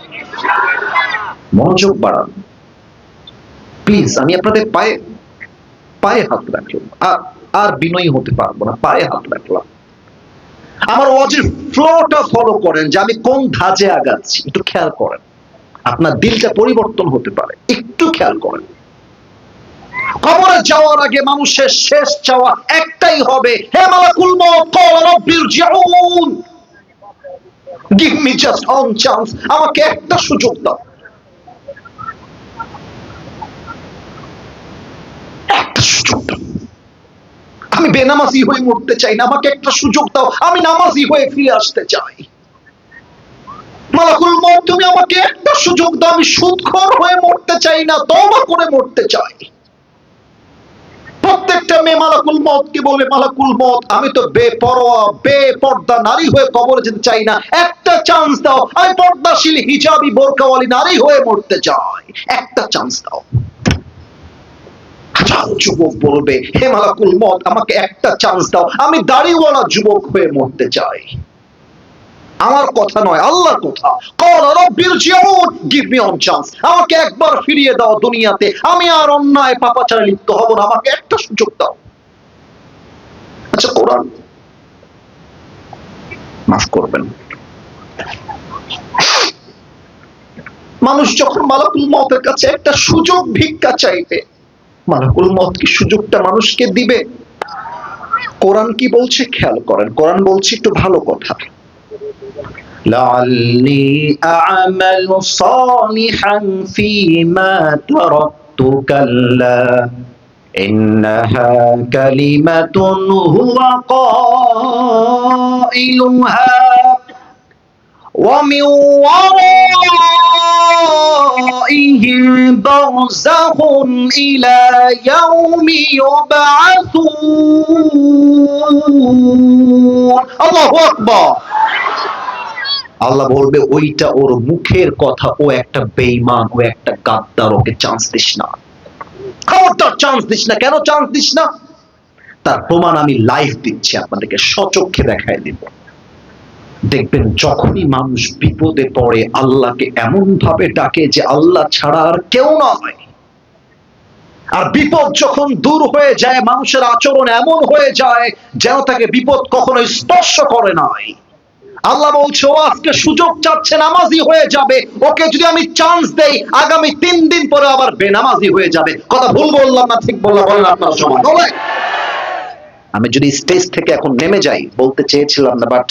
মনোযোগ বাড়ান প্লিজ। আমি আপনাদের পায়ে পায়ে হাত রাখলাম, আর বিনয়ী হতে পারবো না, পায়ে হাত রাখলাম। আমার ওয়াজের ফ্লোটা ফলো করেন, যে আমি কোন ধাজে আগাচ্ছি একটু খেয়াল করেন। আপনার দিলটা পরিবর্তন হতে পারে, একটু খেয়াল করেন। কবরে যাওয়ার আগে মানুষের শেষ চাওয়া একটাই হবে, হে মালাকুল মউত ক্বালা রাব্বি ইরজিউন, give me just one chance, আমাকে একটা সুযোগ দাও, একটা সুযোগ দাও। আমি বেনামাজি হয়ে মরতে চাই না, আমাকে একটা সুযোগ দাও, আমি নামাজি হয়ে ফিরে আসতে চাই। মালাকুল মউত তুমি আমাকে একটা সুযোগ দাও, আমি সুদখোর হয়ে মরতে চাই না, তওবা করে মরতে চাই। প্রত্যেকটা মেয়ে মালাকুল মউতকে বলে, মালাকুল মউত আমি তো বেপরোয়া বেপর্দা নারী হয়ে কবরে যেতে চাই না, একটা চান্স দাও, আমি পর্দাশীল হিজাবি বোরকাওয়ালি নারী হয়ে মরতে চাই, একটা চান্স দাও। হাজারো যুবক বলবে, হে মালাকুল মউত আমাকে একটা চান্স দাও, আমি দাড়িওয়ালা যুবক হয়ে মরতে চাই। আমার কথা নয়, আল্লাহর কথা। ক্বালা রাব্বি ইরজিউন, গিভ মি ওয়ান চান্স, আমাকে একবার ফিরিয়ে দাও দুনিয়াতে, আমি আর অন্যায় পাপাচারে লিপ্ত হব না, আমাকে একটা সুযোগ দাও। আচ্ছা কোরআন মাফ করবেন, মানুষ যখন মালাকুল মউতের কাছে একটা সুযোগ ভিক্ষা চাইবে, মালাকুল মউত কি সুযোগটা মানুষকে দিবে? কোরআন কি বলছে খেয়াল করেন। কোরআন বলছে একটু ভালো কথা, লাআল্লি আ'মালু সালিহান ফীমা তারাকতু কাল্লা ইন্নাহা কালিমাতুন হুয়া কাইলুহা ওয়া মিন ওয়ারাইহিম বারযাখুন ইলা ইয়াউমি ইউবআসুন। আল্লাহু আকবার। আল্লাহ বলবে ওইটা ওর মুখের কথা, ও একটা বেঈমান, ও একটা গাদ্দার, ওকে চান্স দিস না, খবরদার চান্স দিস না। কেন চান্স দিস না? তার প্রমাণ আমি লাইভ দিচ্ছি আপনাদেরকে, সচক্ষে দেখায় দিব। দেখবেন যখনই মানুষ বিপদে পড়ে আল্লাহকে এমন ভাবে ডাকে যে আল্লাহ ছাড়া আর কেউ নয়। আর বিপদ যখন দূর হয়ে যায় মানুষের আচরণ এমন হয়ে যায় যেন তাকে বিপদ কখনো স্পর্শ করে নাই। আল্লাহ বলছে ও আজকে সুযোগ চাচ্ছে, নামাজি হয়ে যাবে, ওকে যদি আমি চান্স দেই আগামী 3 দিন পরে আবার বেনামাজি হয়ে যাবে। কথা ভুল বললাম না ঠিক বললাম? বলেন আপনারা সবাই। আমি যদি স্টেজ থেকে এখন নেমে যাই, বলতে চেয়েছিলাম না, but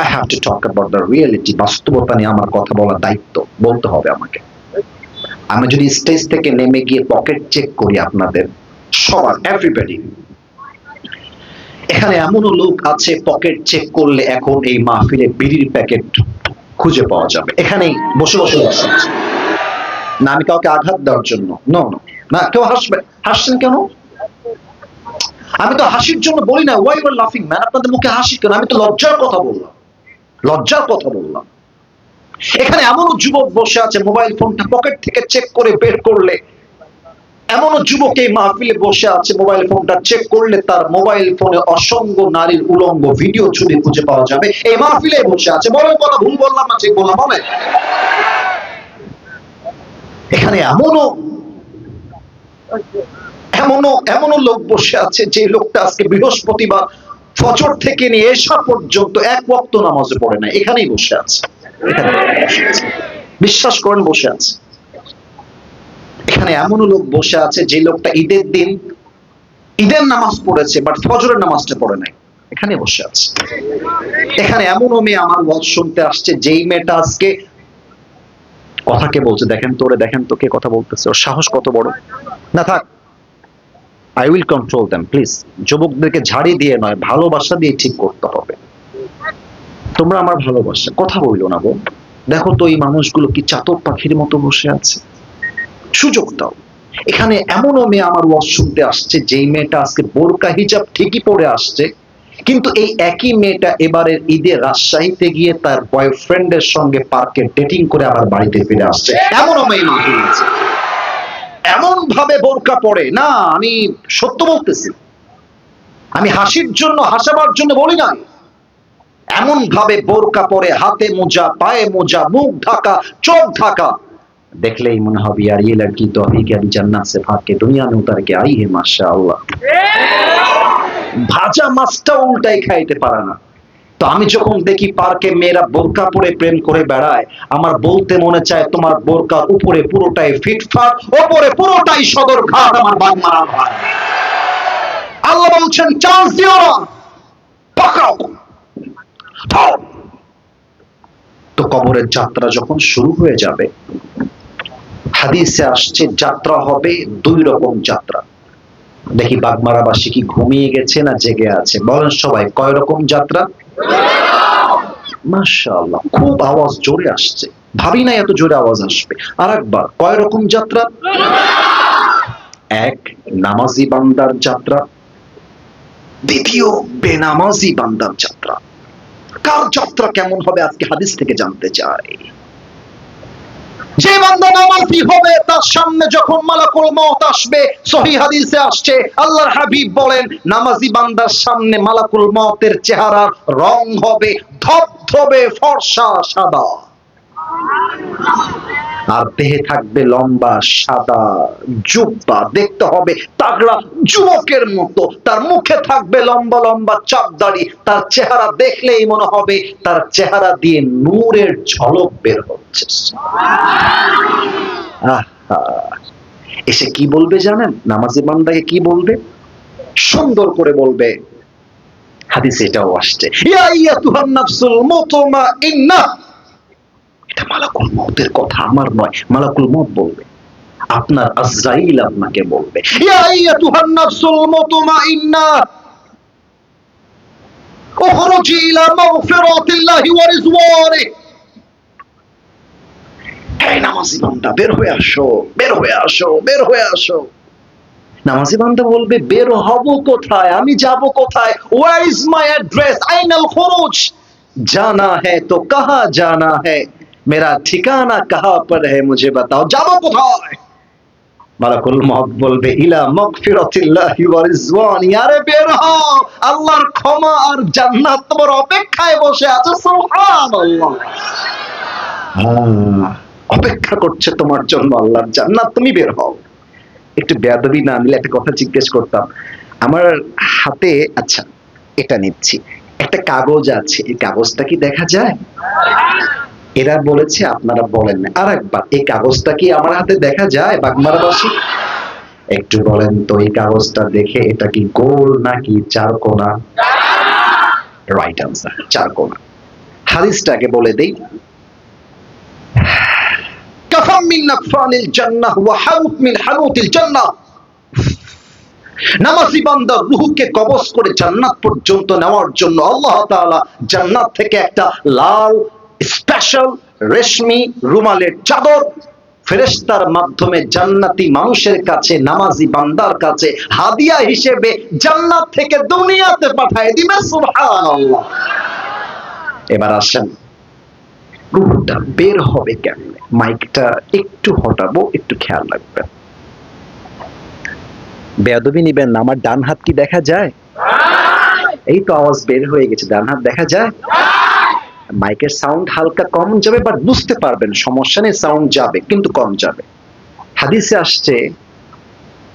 I have to talk about the reality, বাস্তবতা নিয়ে আমার কথা বলার দায়িত্ব, বলতে হবে আমাকে। আমি যদি স্টেজ থেকে নেমে গিয়ে পকেট চেক করি আপনাদের সবার, এভরিবডি, এখানে এমনও লোক আছে পকেট চেক করলে এখন এই মাহফিলে বিড়ির প্যাকেট খুঁজে পাওয়া যাবে, এখানেই বসে বসে বসে। না আমি কাউকে আঘাত দেওয়ার জন্য, নো নো, না কেউ হাসবে, হাসছেন কেন? আমি তো হাসির জন্য বলি না, ওয়াই ইউ আর লাফিং ম্যান, আপনাদের মুখে হাসি কেন? আমি তো লজ্জার কথা বললাম, লজ্জার কথা বললাম। এখানে এমনও যুবক বসে আছে মোবাইল ফোনটা পকেট থেকে চেক করে বের করলে, এমনও যুবক এই মাহফিলে বসে আছে মোবাইল ফোনটা চেক করলে তার মোবাইল ফোনে অসংখ্য নারীর উলঙ্গ ভিডিও ছবি খুঁজে পাওয়া যাবে, এই মাহফিলে বসে আছে। বলেন কথা ভুল বললাম না ঠিক বললাম? বলেন। এখানে এমনও লোক বসে আছে যে লোকটা আজকে বৃহস্পতিবার ফজর থেকে নিয়ে এশা পর্যন্ত এক ওয়াক্ত নামাজে পড়ে না, এখানেই বসে আছে, বিশ্বাস করেন বসে আছে। এখানে এমনও লোক বসে আছে যে লোকটা ঈদের দিন ঈদের নামাজ পড়েছে বাট ফজরের নামাজটা পড়ে নাই, এখানে বসে আছে। এখানে এমনও মেয়ে আমার ওয়াজ শুনতে আসছে যেই মেয়েটা আজকে কথা কে বলছে, দেখেন তো ওরে, দেখেন তো কে কথা বলতেছে, ওর সাহস কত বড়। না থাক, I will control them please. যুবকদেরকে ঝাড়ি দিয়ে নয়, ভালোবাসা দিয়ে ঠিক করতে হবে। তোমরা আমার ভালোবাসা, কথা বললো না বোন। দেখো তো এই মানুষগুলো কি চাতক পাখির মতো বসে আছে, সুযোগ দাও। এখানে এমনও মেয়ে আমার ওয়াজ শুনতে আসছে যেই মেয়েটা আজকে বোরকা হিজাব ঠিকই পরে আসছে, কিন্তু এই একই মেয়েটা এবারের ঈদে রাজশাহীতে গিয়ে তার বয়ফ্রেন্ডের সঙ্গে পার্কে ডেটিং করে আবার বাড়িতে ফিরে আসছে। এমনও মেয়ে মাহফিল আছে, এমন ভাবে বোরকা পরে না, আমি সত্য বলতেছি, আমি হাসির জন্য হাসাবার জন্য বলি না, এমন ভাবে বোরকা পরে, হাতে মোজা, পায়ে মোজা, মুখ ঢাকা, চোখ ঢাকা, দেখলেই মনে হবে यार ये लड़की तो अभी के अभी जन्नत से भाग के दुनिया में उतर के आई है माशाআল্লাহ। ভাজা মাছটা উল্টাই খাইতে পারে না। তো আমি যখন দেখি পার্কে মেয়েরা বোরকা পরে প্রেম করে বেড়ায়, আমার বলতে মনে চায় তোমার বোরকার উপরে পুরোটাই ফিটফাট, উপরে পুরোটাই সদরঘাট, আমার বাগ মারা ভাই। আল্লাহ বলছেন চান্স দিও না, পাকাও। তো কবরের যাত্রা যখন শুরু হয়ে যাবে, হাদিসে আসছে যাত্রা হবে দুই রকম যাত্রা। দেখি বাগমারাবাসী কি ঘুমিয়ে গেছে না জেগে আছে, বলেন সবাই কয় রকম যাত্রা? মাশাআল্লাহ, খুব আওয়াজ জোরে আসছে, ভাবি না এত জোরে আওয়াজ আসবে। আর একবার, কয় রকম যাত্রা? এক, নামাজি বান্দার যাত্রা। দ্বিতীয়, বেনামাজি বান্দার যাত্রা। কার যাত্রা কেমন হবে আজকে হাদিস থেকে জানতে চাই। যে বান্দা নামাজি হবে তার সামনে যখন মালাকুল মউত আসবে, সহিহ হাদিসে আসছে আল্লাহর হাবিব বলেন নামাজি বান্দার সামনে মালাকুল মউতের চেহারার রং হবে ধবধবে ফর্সা সাদা, আর দেহে থাকবে লম্বা সাদা জুব্বা, দেখতে হবে তাগড়া যুবকের মতো, তার মুখে থাকবে লম্বা লম্বা চাপ দাড়ি, তার চেহারা দেখলেই মনে হবে তার চেহারা দিয়ে নূরের ঝলক বের হচ্ছে। এসে কি বলবে জানেন? নামাজি বান্দাকে কি বলবে? সুন্দর করে বলবে, হাদিসে এটাও আসছে, ইয়া আইয়াতুহান নাফসুল মুতমাইন্নাহ। এটা মালাকুল মউতের কথা, আমার নয়, মালাকুল মউত বলবে, আপনার আজরাইল আপনাকে বলবে, ইয়া আইয়াতুহান নাফসুল মুতমাইন্নাহ উখরুজি ইলা মাগফিরাতিল্লাহি ওয়া রিজওয়ানিহি। হে নামাজি বান্দা, বের হয়ে আসো, বের হয়ে আসো, বের হয়ে আসো। নামাজি বান্দা বলবে, বের হব কোথায়, আমি যাব কোথায়? ওয়ার ইজ মাই অ্যাড্রেস, আইনাল খুরুজ, জানা হ্যায় তো কাহা জানা হ্যায়, মেরা ঠিকানা কাহা পর হ্যায় মুঝে বাতাও, যাব কোথায়? মালাকুল মউত বলবে, ইলা মাগফিরাতিল্লাহি ওয়া রিজওয়ানি, আরে বের হও, আল্লাহর ক্ষমা আর জান্নাত তোমার অপেক্ষায় বসে আছে। সুবহানাল্লাহ, অপেক্ষা করছে তোমার জন্য আল্লাহর জান্নাত, তুমি বের হও। একটু বেয়াদবি না নিলে একটা কথা জিজ্ঞেস করতাম, আমার হাতে, আচ্ছা এটা নিচ্ছি, একটা কাগজ আছে, এই কাগজটা কি দেখা যায়? এরা বলেছে আপনারা বলেন না। আর একবার, এই কাগজটা কি আমার হাতে দেখা যায় বাগমারাবাসী? একটু বলেন তো, এই কাগজটা দেখে এটা কি গোল নাকি চারকোনা? Right answer, চারকোনা। হাদিসটাকে বলে দেই, কাফাম মিন নাকফানিল জান্নাহ ওয়া হাউত মিন হানুতিল জান্নাহ। নামাজি বান্দা রূহকে কবজ করে জান্নাত পর্যন্ত নেওয়ার জন্য আল্লাহ তাআলা জান্নাত থেকে একটা লাল স্পেশাল রেশমি রুমালের চাদর ফেরেশতার মাধ্যমে জান্নাতি মানুষের কাছে, নামাজি বান্দার কাছে হাদিয়া হিসেবে জান্নাত থেকে দুনিয়াতে পাঠিয়ে দিবে। সুবহানাল্লাহ। এবার আসেন, রূহটা বের হবে কেমনে? মাইকটা একটু হটাবো, একটু খেয়াল রাখবেন। বেয়াদবি নিবেন না, আমার ডান হাত কি দেখা যায়? এই তো আওয়াজ বের হয়ে গেছে, ডান হাত দেখা যায়? মাইকের সাউন্ড হালকা কম যাবে, বাট বুঝতে পারবেন, সমস্যা নেই, সাউন্ড যাবে কিন্তু কম যাবে। হাদিসে আসছে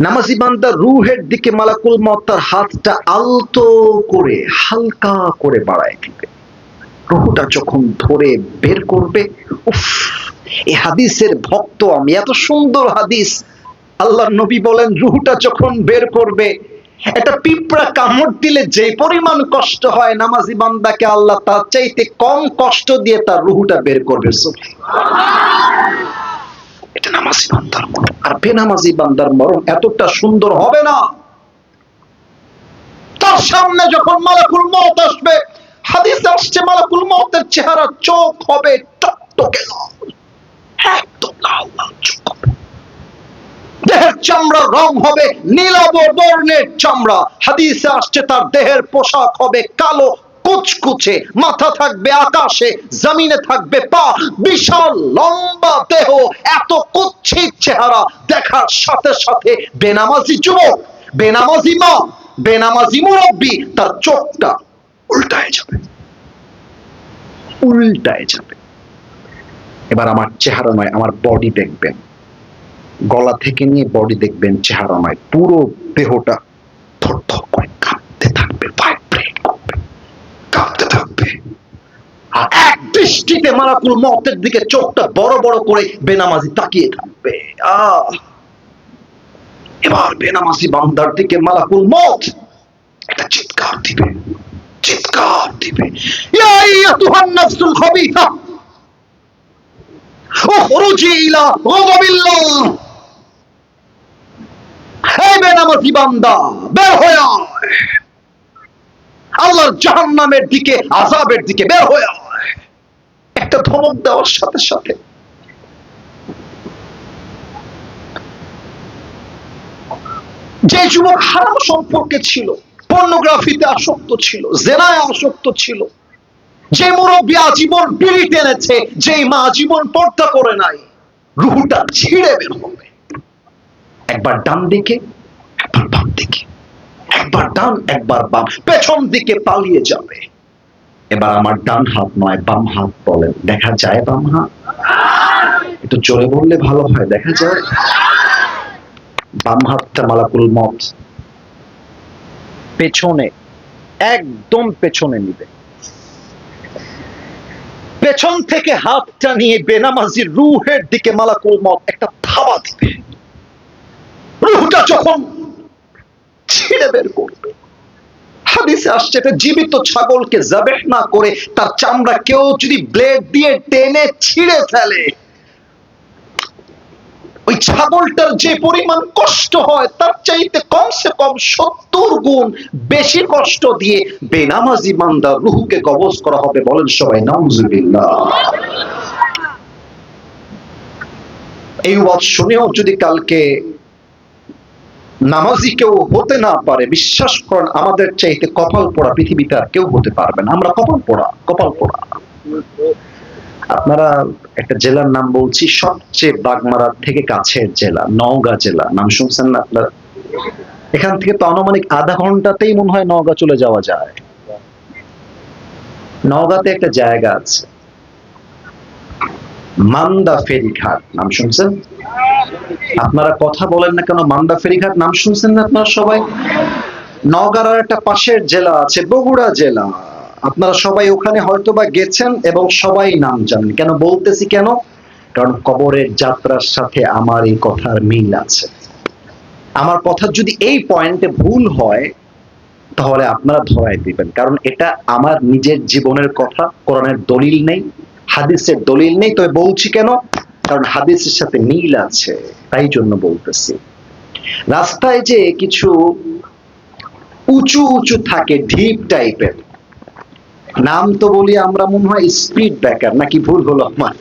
নামাজি বান্দা রূহের দিকে মালাকুল মউত তার হাতটা আলতো করে হালকা করে বাড়ায় দিবে, রূহটা যখন ধরে বের করবে, উফ, এই হাদিসের ভক্ত আমি, এত সুন্দর হাদিস, আল্লাহর নবী বলেন রুহটা যখন বের করবে, একটা পিঁপড়া কামড় দিলে যে পরিমাণ কষ্ট হয়, নামাজি বান্দাকে আল্লাহ তার চাইতে কম কষ্ট দিয়ে তার রুহটা বের করবে। এটা নামাজি বান্দার মরণ। আর বেনামাজি বান্দার মরণ এতটা সুন্দর হবে না। তার সামনে যখন মালাকুল মউত আসবে, হাদিসে আসছে মালাকুল মউতের চেহারা, চোখ হবে টকটকে লাল, একদম লাল লাল চোখ হবে। দেহের চামড়ার রং হবে নীলাভ বর্ণের চামড়া। হাদিসে আসছে তার দেহের পোশাক হবে কালো কুচকুচে, মাথা থাকবে আকাশে, জমিনে থাকবে পা, বিশাল লম্বা দেহ, এত কুৎসিত চেহারা দেখার সাথে সাথে বেনামাজি যুবক, বেনামাজি মা, বেনামাজি মুরব্বী, তার চোখটা উল্টায় যাবে, উল্টায় যাবে। এবার আমার চেহারা নয়, আমার বডি দেখবেন, গলা থেকে নিয়ে বডি দেখবেন, চেহারা নয়, পুরো দেহটা থরথর করে কাঁপতে থাকবে, ভাইব্রেট করবে, কাঁপতে থাকবে। আর এক দৃষ্টিতে মালাকুল মউতের দিকে চোখটা বড় বড় করে বেনামাজি তাকিয়ে থাকবে। এবার বেনামাজি বান্দার দিকে মালাকুল মউত একটা চিৎকার দিবে, চিৎকার দিবে, ইয়া আইয়াতুহান নাফসুল খাবিথা উখরুজি ইলা গাযাবিল্লাহ। এই বেনামাজি বান্দা, বের হয়ে আয়, আল্লাহর জাহান্নামের দিকে, আযাবের দিকে বের হয়ে আয়। একটা ধমক দেওয়ার সাথে সাথে যে যুবক হারাম সম্পর্কে ছিল, পর্নোগ্রাফিতে আসক্ত ছিল, জেনায় আসক্ত ছিল, যে মুরব্বী আজীবন বিড়ি টেনেছে, যে মা আজীবন পর্দা করে নাই, রুহটা ছিঁড়ে বের হবে। একবার ডান দিকে, একবার বাম দিকে, একবার ডান একবার বাম, পেছন দিকে পালিয়ে যাবে। এবার আমার ডান হাত নয়, বাম হাত বলেন, দেখা যায় বাম হাত? একটু জোরে বললে ভালো হয়, দেখা যায়? বাম হাতটা মালাকুল মউত পেছনে, একদম পেছনে নিবে। পেছন থেকে হাতটা নিয়ে বেনামাজির রুহের দিকে মালাকুল মউত একটা ধাওয়া দিবে। রুহটা যখন ছিঁড়ে বের করবে, হাদিসে আসছে এটা জীবিত ছাগলকে যাবেহ না করে তার চামড়া কেউ যদি ব্লেড দিয়ে টেনে ছিঁড়ে ফেলে, ওই ছাগলটার যে পরিমাণ কষ্ট হয় তার চাইতে কমসে কম 70 গুণ বেশি কষ্ট দিয়ে বেনামাজি বান্দার রূহকে কবজ করা হবে। বলেন সবাই নাউজুবিল্লাহ। এই ওয়াজ শুনেও যদি কালকে নামাজি কেউ হতে না পারে, বিশ্বাস করেন আমাদের চাইতে কপাল পোড়া পৃথিবীতে আর কেউ হতে পারবে না। আমরা কপাল পোড়া, কপাল পোড়া। আপনারা একটা জেলার নাম বলছি, সবচেয়ে বাগমারার থেকে কাছের জেলা, নওগাঁ জেলা। নাম শুনছেন না আপনারা? এখান থেকে তো আনুমানিক আধা ঘন্টাতেই মনে হয় নওগাঁ চলে যাওয়া যায়। নওগাঁতে একটা জায়গা আছে মান্দা ফেরিঘাট, নাম শুনছেন? আপনারা কথা বলেন না কেন? মান্দা ফেরিঘাট নাম শুনছেন না আপনারা সবাই? নওগাঁর আর একটা পাশের জেলা আছে বগুড়া জেলা, আপনারা সবাই ওখানে হয়তো বা গেছেন এবং সবাই নাম জানেন। কেন বলতেছি কেন? কারণ কবরের যাত্রার সাথে আমার এই কথার মিল আছে। আমার কথা যদি এই পয়েন্টে ভুল হয় তাহলে আপনারা ধরাই দিবেন, কারণ এটা আমার নিজের জীবনের কথা। কোরআনের দলিল নেই, হাদিসের দলিল নেই, তবে বলছি কেন? কারণ হাদিসের সাথে মিল আছে, তাই জন্য বলতেছি। রাস্তায় যে কিছু উঁচু উঁচু থাকে, ঢিপ টাইপের, নাম তো বলি আমরা মনে হয় স্পিড ব্রেকার, নাকি ভুল হলো আমার?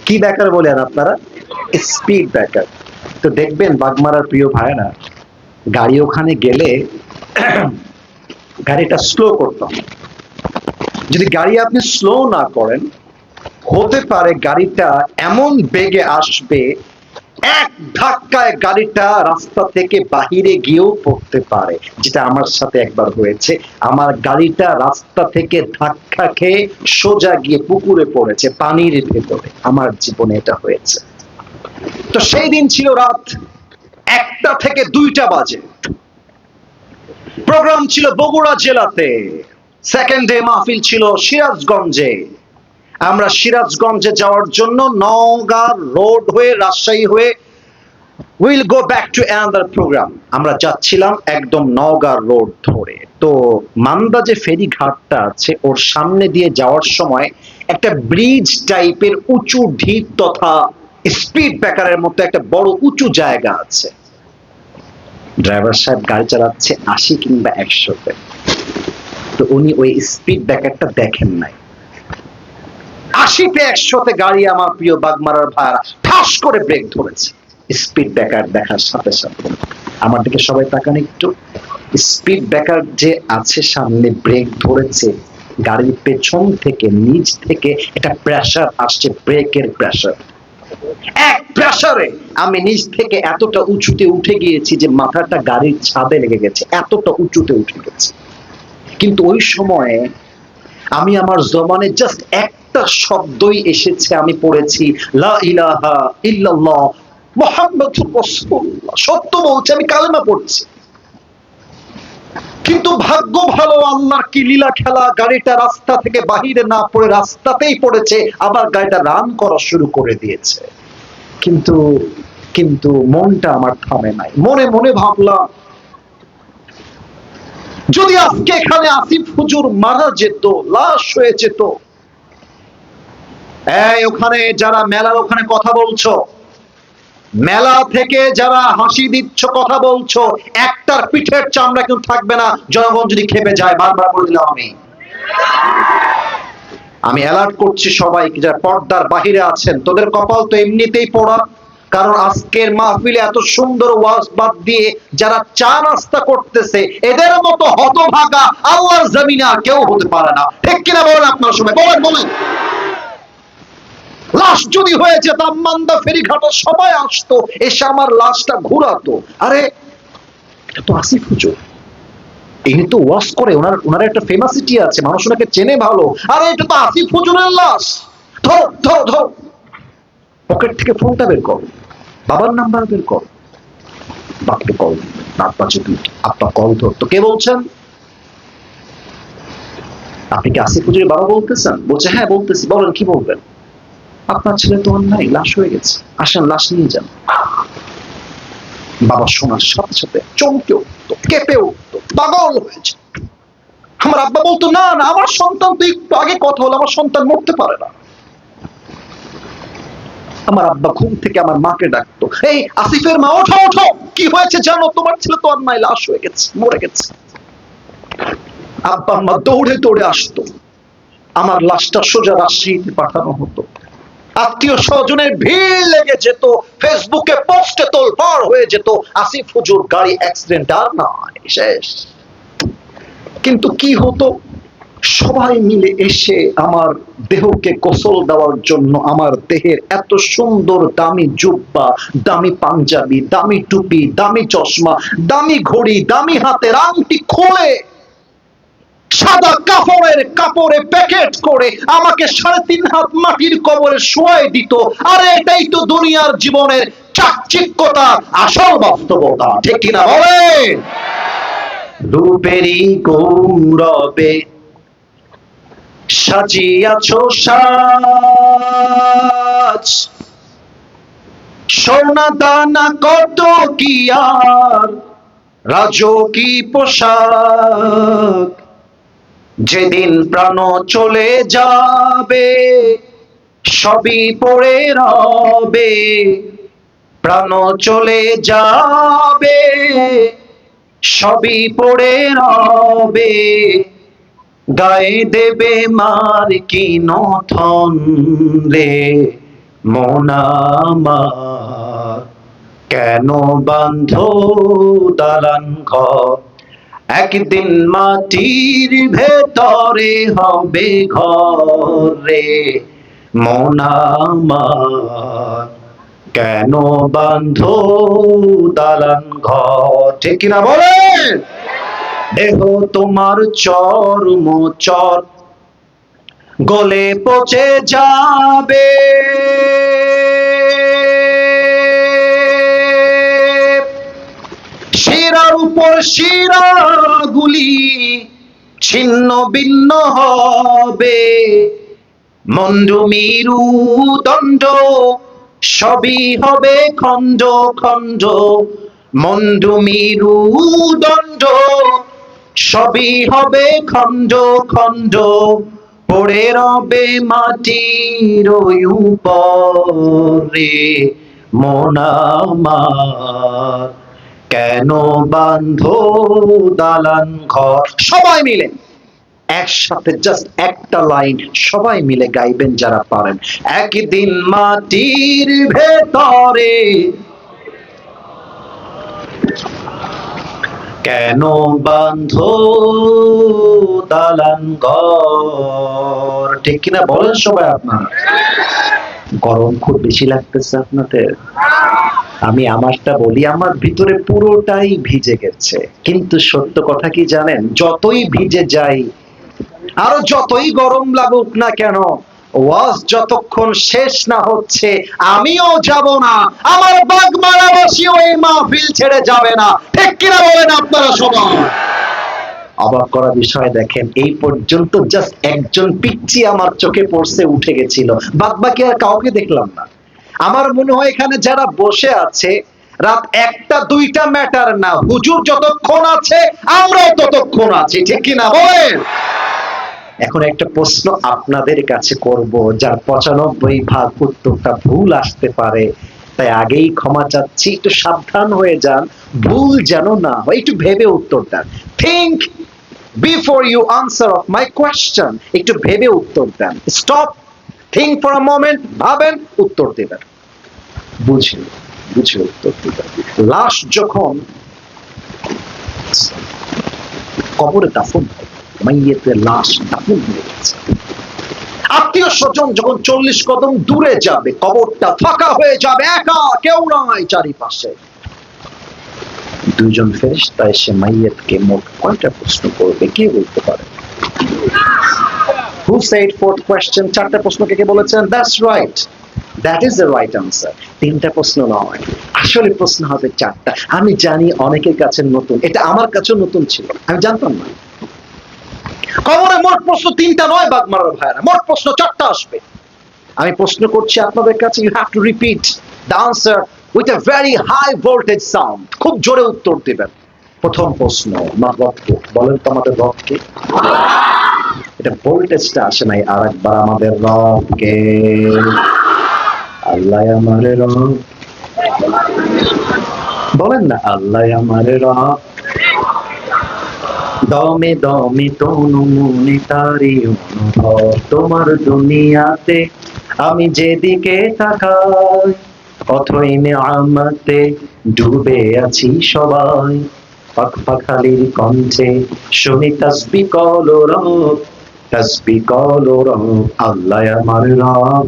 কি ব্রেকার বলেন আপনারা? Speed breaker. তো দেখবেন বাগমারার প্রিয় ভাইয়েরা, গাড়ি ওখানে গেলে গাড়িটা স্লো করতে হবে। যদি গাড়ি আপনি স্লো না করেন, হতে পারে গাড়িটা এমন বেগে আসবে, এক ধাক্কায় গাড়িটা রাস্তা থেকে বাহিরে গিয়েও পড়তে পারে, যেটা আমার সাথে একবার হয়েছে। আমার গাড়িটা রাস্তা থেকে ধাক্কা খেয়ে সোজা গিয়ে পুকুরে পড়েছে, পানির ভেতরে। আমার জীবনে এটা হয়েছে। তো সেই দিন ছিল রাত 1টা থেকে 2টা বাজে। প্রোগ্রাম ছিল বগুড়া জেলাতে, সেকেন্ড ডে মাহফিল ছিল সিরাজগঞ্জে। আমরা সিরাজগঞ্জে যাওয়ার জন্য নওগাঁ রোড হয়ে, রাজশাহী হয়ে will go back to another program. আমরা যাচ্ছিলাম একদম নওগাঁ রোড ধরে। তো মান্দা যে ফেরি ঘাটটা আছে ওর সামনে দিয়ে যাওয়ার সময় একটা ব্রিজ টাইপের উঁচু ঢিপ তথা স্পিড ব্রেকারের মতো একটা বড় উঁচু জায়গা আছে। ড্রাইভার সাহেব গাড়ি চালাচ্ছে 80 কিংবা 100-তে। তো উনি ওই স্পিড ব্রেকারটা দেখেন নাই। 80-তে 100-তে গাড়ি আমার প্রিয় বাগমারার ভাইরা ঠাস করে ব্রেক ধরেছে। স্পিড ব্রেকার দেখার সাথে সাথে আমার দিকে সবাই তাকান একটু। স্পিড ব্রেকার যে আছে সামনে ব্রেক ধরেছে, গাড়ির পেছন থেকে নিচ থেকে একটা প্রেসার আসছে, ব্রেকের প্রেসার। এক প্রেসারে আমি নিচ থেকে এতটা উঁচুতে উঠে গিয়েছি যে মাথাটা গাড়ির ছাদে লেগে গেছে, এতটা উঁচুতে উঠে গেছে। কিন্তু ওই সময়ে আমি আমার জবানে জাস্ট একটা শব্দই এসেছে, আমি পড়েছি লা ইলাহা ইল্লাল্লাহ মুহাম্মাদুর রাসূলুল্লাহ। সত্য বলছি, আমি কালেমা পড়ছি। কিন্তু ভাগ্য ভালো, আল্লাহর কি লীলা খেলা, গাড়িটা রাস্তা থেকে বাহিরে না পড়ে রাস্তাতেই পড়েছে, আবার গাড়িটা রান করা শুরু করে দিয়েছে। কিন্তু কিন্তু মনটা আমার থামে নাই। মনে মনে ভাবলাম, যদি আজকে এখানে আসিফ হুজুর মারা যেত, লাশ হয়ে যেত। এই ওখানে যারা মেলার ওখানে কথা বলছো, মেলা থেকে যারা হাসি দিচ্ছ, কথা বলছো, একটার পিঠের চামড়া কিন্তু থাকবে না জনগণ যদি খেপে যায়। বারবার বলে দিলাম আমি অ্যালার্ট করছি সবাইকে যারা পর্দার বাহিরে আছেন, তোদের কপাল তো এমনিতেই পড়া। কারণ আজকের মাহফিলে এত সুন্দর ওয়াজ বাদ দিয়ে যারা চা নাস্তা করতেছে, এদের মতো হতভাগা আল্লাহর জমিনে আর কেউ হতে পারে না। ঠিক কিনা বলেন আপনার সময়? বলেন বলেন। লাশ যদি হয়ে যেতাম, মান্দা ফেরিঘাটে সবাই আসতো, এসে আমার লাশটা ঘুরাতো। আরে এটা তো আসিফ হুজুর, ইনি তো ওয়াজ করে, ওনার একটা ফেমাসিটি আছে, মানুষ ওনাকে চেনে ভালো। আরে এটা তো আসিফ হুজুরের লাশ। ধর ধর ধর, পকেট থেকে ফোনটা বের কর, বাবার নাম্বার বের কর, বাপকে কল। রাত পাঁচে আপনার কল ধরতো। কে বলছেন? আপনি কি আসিফ হুজুরের বাবা বলতেছেন? বলছে হ্যাঁ বলতেছি। বলেন কি বলবেন? আপনার ছেলে তো নাই, লাশ হয়ে গেছে, আসেন লাশ নিয়ে যান। বাবা শোনার সাথে সাথে চমকে উঠতো, কেঁপে উঠতো, পাগল হয়েছে। আমার আব্বা বলতো না না, আমার সন্তান তো একটু আগে কথা হলো, আমার সন্তান মরতে পারে না। আমার আব্বা ঘুম থেকে আমার মাকে ডাকতো, এই আসিফের মা, ওঠো ওঠো, কি হয়েছে জানো? তোমার ছেলে তো আর নাই, লাশ হয়ে গেছে, মরে গেছে। আব্বা আম্মা দৌড়ে দৌড়ে আসতো, আমার লাশটা সোজা রাজশাহীতে পাঠানো হতো। আত্মীয় স্বজনের ভিড় লেগে যেত, ফেসবুকে পোস্টে তোলপাড় হয়ে যেত, আসিফ হুজুর গাড়ি অ্যাক্সিডেন্ট, আর নাই, শেষ। কিন্তু কি হতো, সবাই মিলে এসে আমার দেহকে গোসল দেওয়ার জন্য আমার দেহের এত সুন্দর দামি জুব্বা, দামি পাঞ্জাবি, দামি টুপি, দামি চশমা, দামি ঘড়ি, দামি হাতের আংটি খুলে সাদা কাপড়ে প্যাকেট করে আমাকে 3.5 হাত মাটির কবরে শোয়াই দিত। আরে এটাই তো দুনিয়ার জীবনের চাকচিক্যতা, আসল বাস্তবতা। ঠিক কিনা বলেন? রূপেরই গৌরবে সাজিয়াছো সাজ, সোনা দানা কত কি আর রাজকী পোশাক, যেদিন প্রাণ চলে যাবে সবই পড়ে রবে, প্রাণ চলে যাবে সবই পড়ে রবে, গায়ে দেবে মার কি নথন রে মন আমার, কেন বান্ধ দালান ঘর, একদিন মাটির ভেতরে হবে ঘর রে মন আমার, কেন বান্ধ দালান ঘর। ঠিক কিনা বলেন? দেহ তোমার চর্ম চর গলে পচে যাবে, শিরার উপর শিরাগুলি ছিন্ন ভিন্ন হবে, মন্ডু মিরু দণ্ড সবই হবে খণ্ড খণ্ড, মন্ড মেরুদণ্ড। সবই হবে খণ্ড খণ্ড, পড়ে রবে মাটির উপরে। মন আমার কেন বাঁধো দালান ঘর। সবাই মিলে একসাথে জাস্ট একটা লাইন সবাই মিলে গাইবেন যারা পারেন। একদিন মাটির ভেতরে কেন বাঁধো দালান ঘর। ঠিক কিনা বলেন সবাই আপনারা? গরম খুব বেশি লাগতেছে আপনাদের? আমি আমারটা বলি, আমার ভিতরে পুরোটাই ভিজে গেছে। কিন্তু সত্য কথা কি জানেন, যতই ভিজে যাই আরো যতই গরম লাগুক না কেন, ওয়াজ যতক্ষণ শেষ না হচ্ছে আমিও যাব না, আমার বাগমারাবাসীও এই মাহফিল ছেড়ে যাবে না। ঠিক কিনা বলেন আপনারা সবাই? অবাক করা বিষয় দেখেন, এই পর্যন্ত জাস্ট একজন পিচ্চি আমার চোখে পড়ছে, উঠে গেছিল, বাদ বাকি আর কাউকে দেখলাম না। আমার মনে হয় এখানে যারা বসে আছে, রাত 1টা 2টা ম্যাটার না, হুজুর যতক্ষণ আছে আমরাও ততক্ষণ আছি। ঠিক কিনা বলেন? এখন একটা প্রশ্ন আপনাদের কাছে করব, যার 95% উত্তরটা ভুল আসতে পারে, তাই আগেই ক্ষমা চাচ্ছি, একটু সাবধান হয়ে যান, ভুল যেন না হয়। একটু ভেবে উত্তর দেন। Think before you answer of my question. একটু ভেবে উত্তর দেন। Stop, think for a moment, ভাবেন, উত্তর দেবেন। বুঝে বুঝে উত্তর দেবেন। লাশ যখন কবরে দাফন হয়, মাইয়েতের লাশ দাফন হয়ে গেছে, আত্মীয় স্বজন যখন 40 কদম দূরে যাবে, কবরটা ফাঁকা হয়ে যাবে, একা, কেউ নাই চারিপাশে। দুইজন ফেরেশতা এসে মাইয়েতকে মোট কয়টা প্রশ্ন করবে কে বলতে পারে? Who said fourth question? 4টা প্রশ্ন কে বলেছেন? That's right. That is the right answer. 3টা প্রশ্ন নয়, আসলে প্রশ্ন হবে 4টা। আমি জানি অনেকের কাছে নতুন, এটা আমার কাছেও নতুন ছিল, আমি জানতাম না। কবরে মোট প্রশ্ন 3টা নয় বাগমারার ভাইরা, মোট প্রশ্ন 4টা আসবে। আমি প্রশ্ন করছি আপনাদের কাছে, you have to repeat the answer with a very high voltage sound. খুব জোরে উত্তর দিবেন। প্রথম প্রশ্ন, আমার রবকে বলেন তো, আমাদের রবকে? এটা ভোল্টেজটা আসে নাই, আরেকবার আমাদের রবকে। আল্লাহ আমার রব, বলেন না, আল্লাহ আমার রব। দমে দমে তনু মনে তারি অনুভব, তোমার দুনিয়াতে আমি যেদিকে তাকাই, অথই নেয়ামতে ডুবে আছি সবাই। পাখ পাখালির কণ্ঠে শুনি তাসবিহ কলরব, তাসবিহ কলরব, আল্লাহ আমার রব।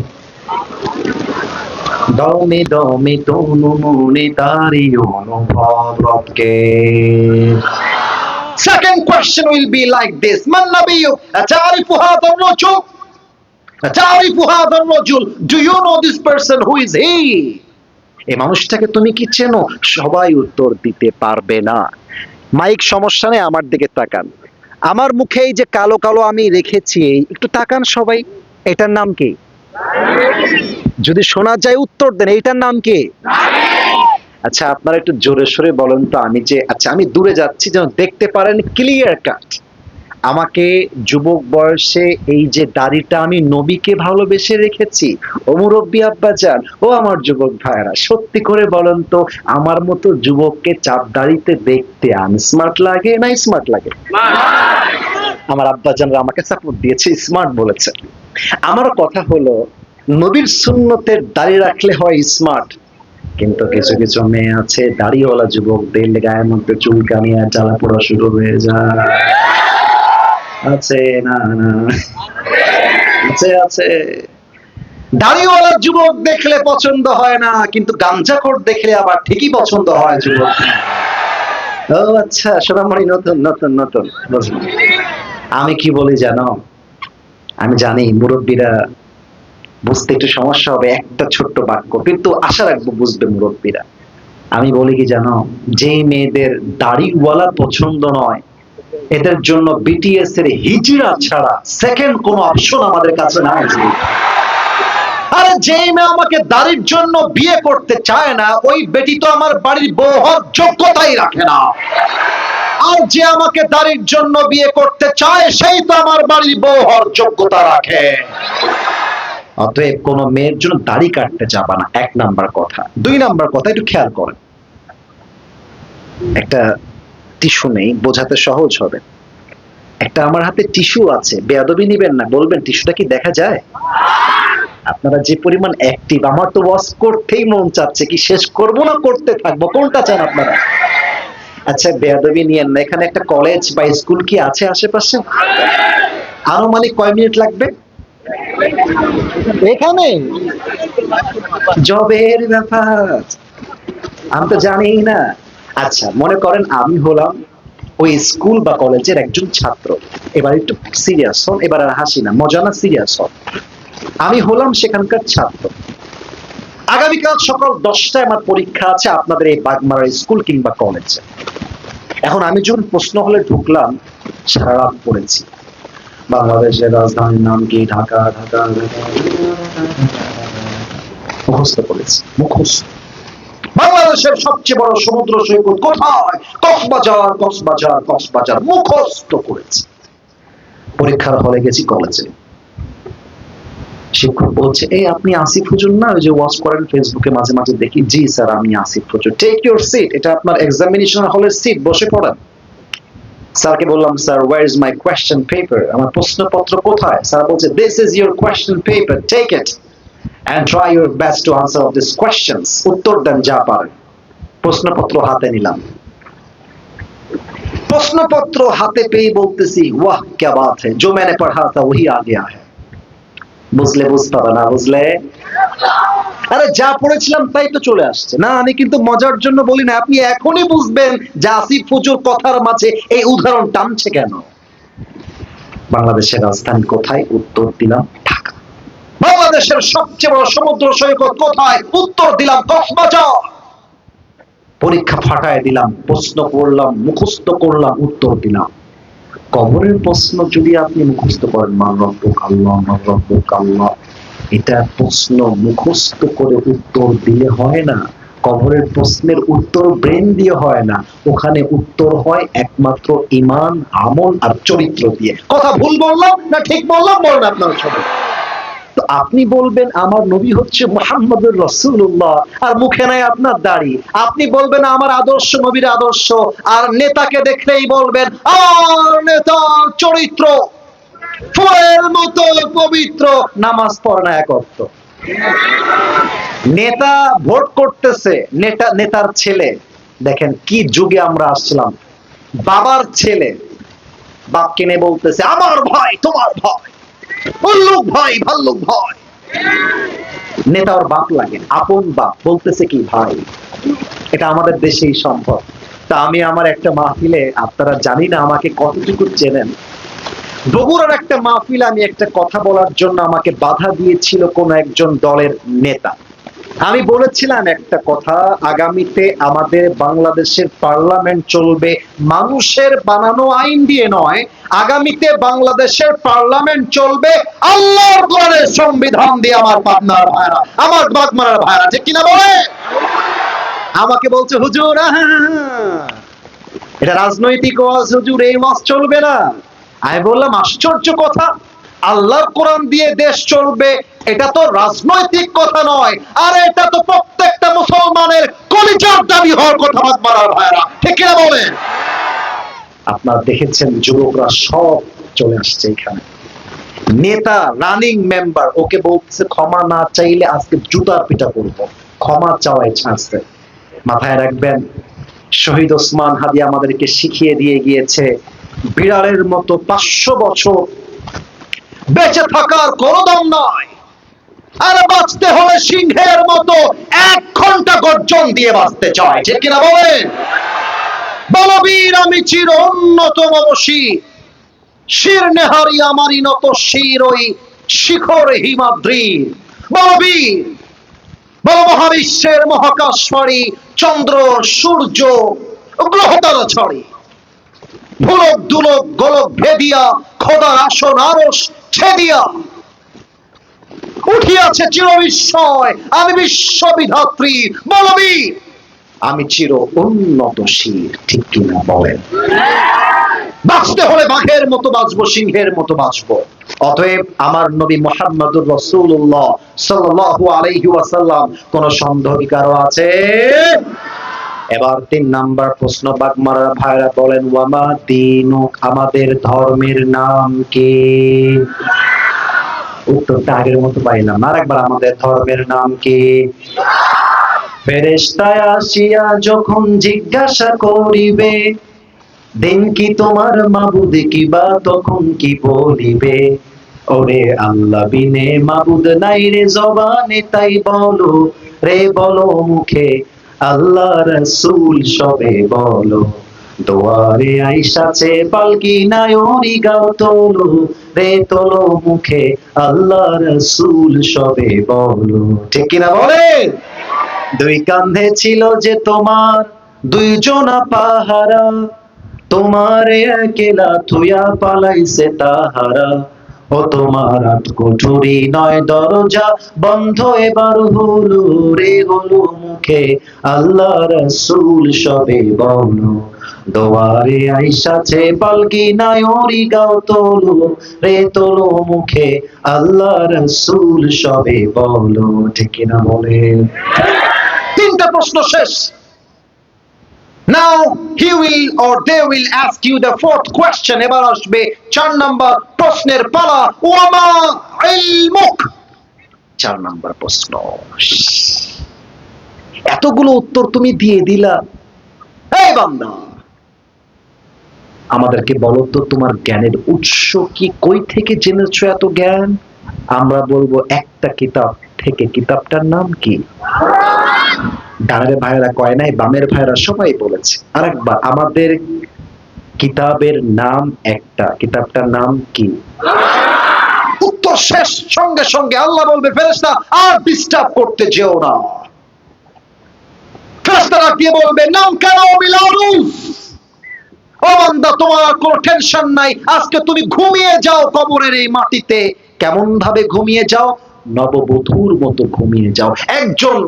দমে দমে তনু মনে তারি অনুভব, রবকে। Second question will be like this. Man nabiyyuk? Ata'rifu hadha ar-rajul? Ata'rifu hadha ar-rajul? Do you know this person? Who is he? এই মানুষটাকে তুমি কি চেনো? সবাই উত্তর দিতে পারবে না। মাইক সমস্যা নেই, আমার দিকে তাকান। আমার মুখে এই যে কালো কালো আমি রেখেছি, একটু তাকান সবাই। এটার নাম কি? যদি শোনা যায় উত্তর দেন, এইটার নাম কি? আচ্ছা, আপনারা একটু জোরে সোরে বলেন তো। আমি দূরে যাচ্ছি যেন দেখতে পারেন ক্লিয়ার কাট। আমাকে যুবক বয়সে এই যে দাড়িটা আমি নবীকে ভালোবেসে রেখেছি। ও মুরব্বী আব্বাজান, ও আমার যুবক ভাইরা, সত্যি করে বলেন তো, আমার মতো যুবককে চাপ দাড়িতে দেখতে আনস্মার্ট লাগে না স্মার্ট লাগে? আমার আব্বাজানরা আমাকে সাপোর্ট দিয়েছে, স্মার্ট বলেছে। আমার কথা হলো, নবীর সুন্নতের দাড়ি রাখলে হয় স্মার্ট, কিন্তু কিছু কিছু মেয়ে আছে দাড়িওয়ালা যুবকদের গায়ের মধ্যে চুলকানি আর জ্বালা পোড়া শুরু হয়ে যায়। আছে না? না আছে, আছে। দাড়িওয়ালা যুবক দেখলে পছন্দ হয় না, কিন্তু গাঞ্জাখোর দেখলে আবার ঠিকই পছন্দ হয় যুবক। ও আচ্ছা, সোনামণি নতুন নতুন নতুন বুঝলি। আমি কি বলি জানো? আমি জানি মুরব্বীরা বুঝতে একটু সমস্যা হবে একটা ছোট্ট বাক্য, কিন্তু আশা রাখবো বুঝবে মুরব্বীরা। আমি বলি কি জানো? যে মেয়েদের দাড়িওয়ালা পছন্দ নয়, এদের জন্য বিটিএস এর হিজড়া ছাড়া সেকেন্ড কোনো অপশন আমাদের কাছে নাই। আরে যে মেয়ে আমাকে দাড়ির জন্য বিয়ে করতে চায় না, ওই বেটি তো আমার বাড়ির বউ হওয়ার যোগ্যতাই রাখে না। আর যে আমাকে দাড়ির জন্য বিয়ে করতে চায়, সেই তো আমার বাড়ির বউ হওয়ার যোগ্যতা রাখে। অতএব কোন মেয়ের জন্য দাড়ি কাটতে যাবা না, 1 নাম্বার কথা। 2 নাম্বার কথা, একটু খেয়াল করেন, একটা টিস্যু নেই, বোঝাতে সহজ হবে। একটা আমার হাতে টিস্যু আছে, বেয়াদবি নিবেন না, বলবেন টিস্যুটা কি দেখা যায়? আপনারা যে পরিমাণ অ্যাক্টিভ, আমার তো ওয়াশ করতেই মন চাচ্ছে, কি শেষ করব না করতে থাকবো, কোনটা চান আপনারা? আচ্ছা বেয়াদবি নিয়েন না, এখানে একটা কলেজ বা স্কুল কি আছে আশেপাশে? আনুমানিক কয় মিনিট লাগবে এখানে? জবের ব্যাপার, আমি তো জানি না। আচ্ছা মনে করেন আমি হলাম ওই স্কুল বা কলেজের একজন ছাত্র। এবার একটু সিরিয়াস হন, এবার আর হাসি না, মজা না, সিরিয়াস হন। আমি হলাম সেখানকার ছাত্র। আগামীকাল সকাল 10টায় আমার পরীক্ষা আছে আপনাদের এই বাগমারার স্কুল কিংবা কলেজে। এখন আমি যখন প্রশ্ন হলে ঢুকলাম, সারা রাত পড়েছি বাংলাদেশের রাজধানীর নাম কি, ঢাকা, ঢাকা মুখস্থ করেছি, মুখস্থ। বাংলাদেশের সবচেয়ে বড় সমুদ্র সৈকত কোথায়? কক্সবাজার, কক্সবাজার, কক্সবাজার, মুখস্থ করেছি। পরীক্ষার হলে গেছি কলেজে, শিক্ষক বলছে, এই আপনি আসিফ হুজুর না, ওই যে ওয়াচ করেন ফেসবুকে মাঝে মাঝে দেখি? জি স্যার আমি আসিফ হুজুর। টেক ইউর সিট, এটা আপনার এক্সামিনেশন হলের সিট, বসে পড়েন। স্যারকে বললাম, sir where is my question paper, আমার প্রশ্নপত্র কোথায়? স্যার বলছে, this is your question paper, take it and try your best to answer of these questions, উত্তর দেন যা পারেন। প্রশ্নপত্র হাতে নিলাম, প্রশ্নপত্র হাতে পেয়ে বলতেছি, ওয়াহ क्या बात है, जो मैंने पढ़ा था वही आ गया है। বুঝলে বুঝতে পারো না বুঝলে, আরে যা পড়েছিলাম তাই তো চলে আসছে। না আমি কিন্তু মজার জন্য বলি না, আপনি এখনই বুঝবেন যে আসিফ হুজুর কথার মাঝে এই উদাহরণ টানছে কেন। বাংলাদেশের রাজধানী কোথায়? উত্তর দিলাম ঢাকা। বাংলাদেশের সবচেয়ে বড় সমুদ্র সৈকত কোথায়? উত্তর দিলাম কক্সবাজার। পরীক্ষা ফাটায় দিলাম, প্রশ্ন করলাম, মুখস্থ করলাম, উত্তর দিলাম। কবরের প্রশ্ন যদি আপনি মুখস্থ করেন, মান রব্বুক আল্লাহ, মান রব্বুক আল্লাহ, এটা প্রশ্ন মুখস্থ করে উত্তর দিলে হয় না। কবরের প্রশ্নের উত্তর ব্রেন দিয়ে হয় না, ওখানে উত্তর হয় একমাত্র ঈমান, আমল আর চরিত্র দিয়ে। কথা ভুল বললাম না ঠিক বললাম? বলেন আপনারা সবাই। তো আপনি বলবেন আমার নবী হচ্ছে মুহাম্মদুর রাসূলুল্লাহ, আর মুখে নাই আপনার দাড়ি। আপনি বলবেন আমার আদর্শ নবীর আদর্শ, আর নেতাকে দেখলেই বলবেন আর নেতার চরিত্র ফুলের মতো পবিত্র, নামাজ পড়ে না এক ওয়াক্ত। নেতা ভোট করতেছে, নেতার ছেলে, দেখেন কি যুগে আমরা আসলাম। বাবার ছেলে বাপকে নিয়ে বলতেছে আমার ভাই তোমার ভাই, উল্লুক ভাই ভাল্লুক ভাই। নেতা ওর বাপ লাগে, আপন বাপ, বলতেছে কি ভাই। এটা আমাদের দেশেই সম্ভব। তা আমি আমার একটা মাহফিলে, আপনারা জানি না আমাকে কতটুকু চেনেন, বগুড়ার একটা মাহফিলে আমি একটা কথা বলার জন্য আমাকে বাধা দিয়েছিল কোন একজন দলের নেতা। আমি বলেছিলাম একটা কথা, আগামীতে আমাদের বাংলাদেশের পার্লামেন্ট চলবে মানুষের বানানো আইন দিয়ে নয়, আগামীতে বাংলাদেশের পার্লামেন্ট চলবে আল্লাহর কোরআনের সংবিধান দিয়ে। আমার পাবনার ভাইরা, আমার বাগমারার ভাইরা, ঠিক কিনা বলে? আমাকে বলছে হুজুর এটা রাজনৈতিক ওয়াজ, হুজুর এই ওয়াজ চলবে না। আমি বললাম আশ্চর্য কথা, আল্লাহর কোরআন দিয়ে দেশ চলবে, এটা তো রাজনৈতিক কথা নয়, আর এটা তো প্রত্যেকটা মুসলমানের কলিজার দাবি হওয়ার কথা। বাগমারার ভাইরা, ঠিক কিনা বলেন? আপনারা দেখেছেন যুবকরা সব চলে আসছে এখানে। নেতা রানিং মেম্বার ওকে বলছে ক্ষমা না চাইলে আজকে জুতার পিটা করব, ক্ষমা চাওয়াই ছাড়ছে। মাথায় রাখবেন, শহীদ ওসমান হাদি আমাদেরকে শিখিয়ে দিয়ে গিয়েছে, বিড়ালের মতো 500 বছর বেঁচে থাকার কোনো দাম নাই, আর বাঁচতে হলে সিংহের মতো 1 ঘন্টা গর্জন দিয়ে বাঁচতে চায়, ঠিক কিনা বলেন? বলবীর আমি চির অন্যতম বসি, শির নেহারি আমারই নত শির ওই শিখর হিমাদ্রি। বলবীর, বল মহাবিশ্বের মহাকাশপাড়ি, চন্দ্র সূর্য গ্রহতারা ছড়ি, ভুলক দুলক গোলক ভেদিয়া খোদার আসন আরশ ছেদিয়া উঠিয়াছে চিরবিস্ময়, আমি বিশ্ববিধাত্রী বলবি, আমি চির উন্নতশীল। ঠিক কিনা বলেন? বাঁচতে হলে বাঘের মতো বাঁচবো, সিংহের মতো বাঁচবো। অতএব আমার নবী মুহাম্মদুর রাসূলুল্লাহ সাল্লাল্লাহু আলাইহি ওয়াসাল্লাম, কোন সন্দেহ কি কারো আছে? এবার 3 নাম্বার প্রশ্ন, বাগমারা ভাইরা বলেন, ওয়ামা দীনুক, আমাদের ধর্মের নাম কি? উত্তরটা আগের মতো পাইলাম, আর একবার, আমাদের ধর্মের নাম কি? ফেরেশতায় আসিয়া যখন জিজ্ঞাসা করিবে, দিন কি তোমার মাবুদ কি, বা তখন কি বলিবে, ওরে আল্লাহ বিনে মাবুদ নাই রে জবানে, তাই বলো রে বলো মুখে, আল্লাহ রাসূল সবে বলো, দুয়ারে আইসাছে পালকি নায়রি গাও তোলো রে তোলো মুখে, আল্লাহ রাসূল সবে বলো। ঠিক কিনা বলেন? দুই কান্ধে ছিল যে তোমার দুইজনা পাহারা, তোমারে একেলা থুয়া পালাইছে তাহারা, ও তোমার আট কোঠরি নয় দরজা বন্ধ এবার হলো রে হলো মুখে, আল্লাহ রাসূল সবে বলো, দুয়ারে আইসাছে পালকি নায়রি গাও তোলো রে তোলো মুখে, আল্লাহ রাসূল সবে বলো। ঠিক কিনা বলেন? 3টা প্রশ্ন শেষ। Now he will or they will ask you the 4th question. এবার আসবে 4 নাম্বার প্রশ্নের পালা। ওয়ামা ইলমুক, 4 নাম্বার প্রশ্ন। এতগুলো উত্তর তুমি দিয়ে দিলা, এই বান্দা আমাদেরকে বলো তো তোমার জ্ঞানের উৎস কি, কই থেকে জেনেছো এত জ্ঞান? আমরা বলবো একটা কিতাব থেকে, কিতাবটার নাম কি? ডানের ভাইরা কয় নাই, বামের ভাইরা সবাই বলেছে। আরেকবার, আমাদের কিতাবের নাম একটা, কিতাবটার নাম কি? উত্তর শেষ, সঙ্গে সঙ্গে আল্লাহ বলবে, ফেরেশতা আর ডিস্টার্ব করতে যেও না। ফেরেশতারা দিয়ে বলবে, নাম কেন বিলারুস, ও বান্দা তোমার কোনো টেনশন নাই, আজকে তুমি ঘুমিয়ে যাও কবরের এই মাটিতে। কেমন ভাবে ঘুমিয়ে যাও? নববধূর মতো ঘুমিয়ে যাও। একজন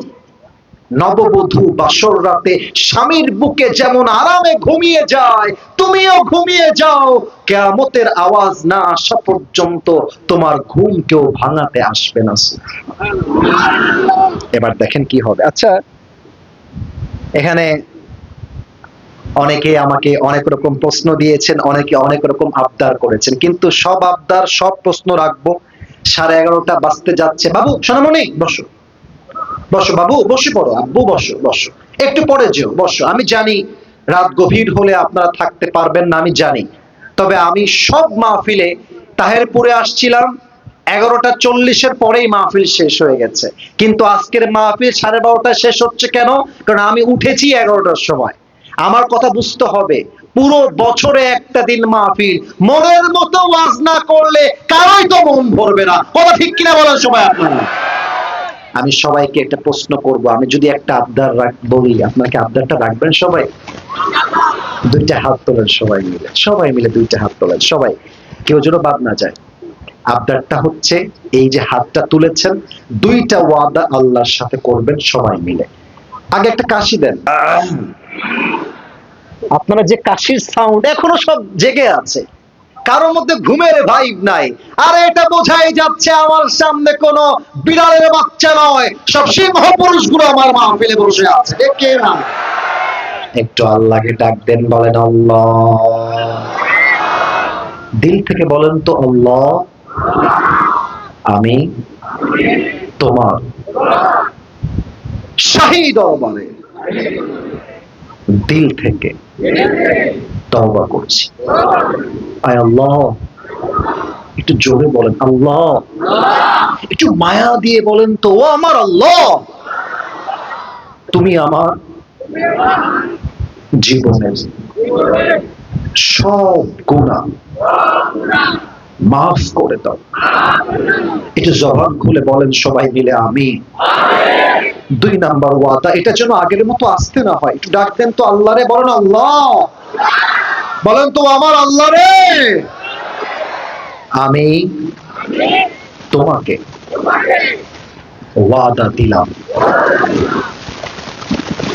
নববধূ বাসর রাতে স্বামীর বুকে যেমন আরামে ঘুমিয়ে যায়, তুমিও ঘুমিয়ে যাও, কিয়ামতের আওয়াজ না আসা পর্যন্ত তোমার ঘুম কেউ ভাঙাতে আসবে না। এবার দেখেন কি হবে। আচ্ছা, এখানে অনেকে আমাকে অনেক রকম প্রশ্ন দিয়েছেন, অনেকে অনেক রকম আবদার করেছেন, কিন্তু সব আবদার সব প্রশ্ন রাখবো। 11:30 বাজতে যাচ্ছে। বাবু সোনামণি বসো, বসো বাবু, বসে পড়ো, আব্বু বসো, বসো, একটু পরে যেও, বসো। আমি জানি রাত গভীর হলে আপনারা থাকতে পারবেন না, আমি জানি। তবে আমি সব মাহফিলে তাহেরপুরে আসছিলাম 11:40 পরেই মাহফিল শেষ হয়ে গেছে, কিন্তু আজকের মাহফিল 12:30 শেষ হচ্ছে কেন? কারণ আমি উঠেছি 11টার সময়। আমার কথা বুঝতে হবে, পুরো বছরে একটা দিন মাহফিল, মনের মতো ওয়াজ না করলে কারোই তো মন ভরবে না। কথা ঠিক কিনা বলেন সবাই আপনারা? আমি সবাইকে একটা প্রশ্ন করব, আমি যদি একটা আবদার বলি, আপনাকে আবদারটা রাখবেন সবাই? 2টা হাত তোলেন সবাই মিলে, সবাই মিলে 2টা হাত তোলেন সবাই, কেউ যেন বাদ না যায়। আবদারটা হচ্ছে, এই যে হাতটা তুলেছেন, 2টা ওয়াদা আল্লাহর সাথে করবেন সবাই মিলে। আগে একটা কাশি দেন। আপনারা যে কাশির সাউন্ড, এখনো সব জেগে আছে, কারোর মধ্যে ঘুমের ভাইব নাই। আরে এটা বোঝাই যাচ্ছে আমার সামনে কোনো বিড়ালের বাচ্চা নয়, সব সিংহ পুরুষগুলো আমার মাহফিলে বসে আছে। কে না? একটু আল্লাহকে ডাক দেন, বলেন আল্লাহ। দিল থেকে বলেন তো, আল্লাহ আমি তোমার শাহী দরবারে দিল থেকে তওবা করছি। আয় আল্লাহ, একটু জোরে বলেন আল্লাহ, একটু মায়া দিয়ে বলেন তো, ও আমার আল্লাহ, তুমি আমার জীবনের সব গুনাহ মাফ করে দাও। একটু জবান খুলে বলেন সবাই মিলে আমিন। 2 নাম্বার ওয়াদা, এটা যেন আগের মতো আসতে না হয়। একটু ডাক দেন তো আল্লাহ রে, বলেন আল্লাহ, বলেন তো আমার আল্লাহ রে, আমি তোমাকে ওয়াদা দিলাম।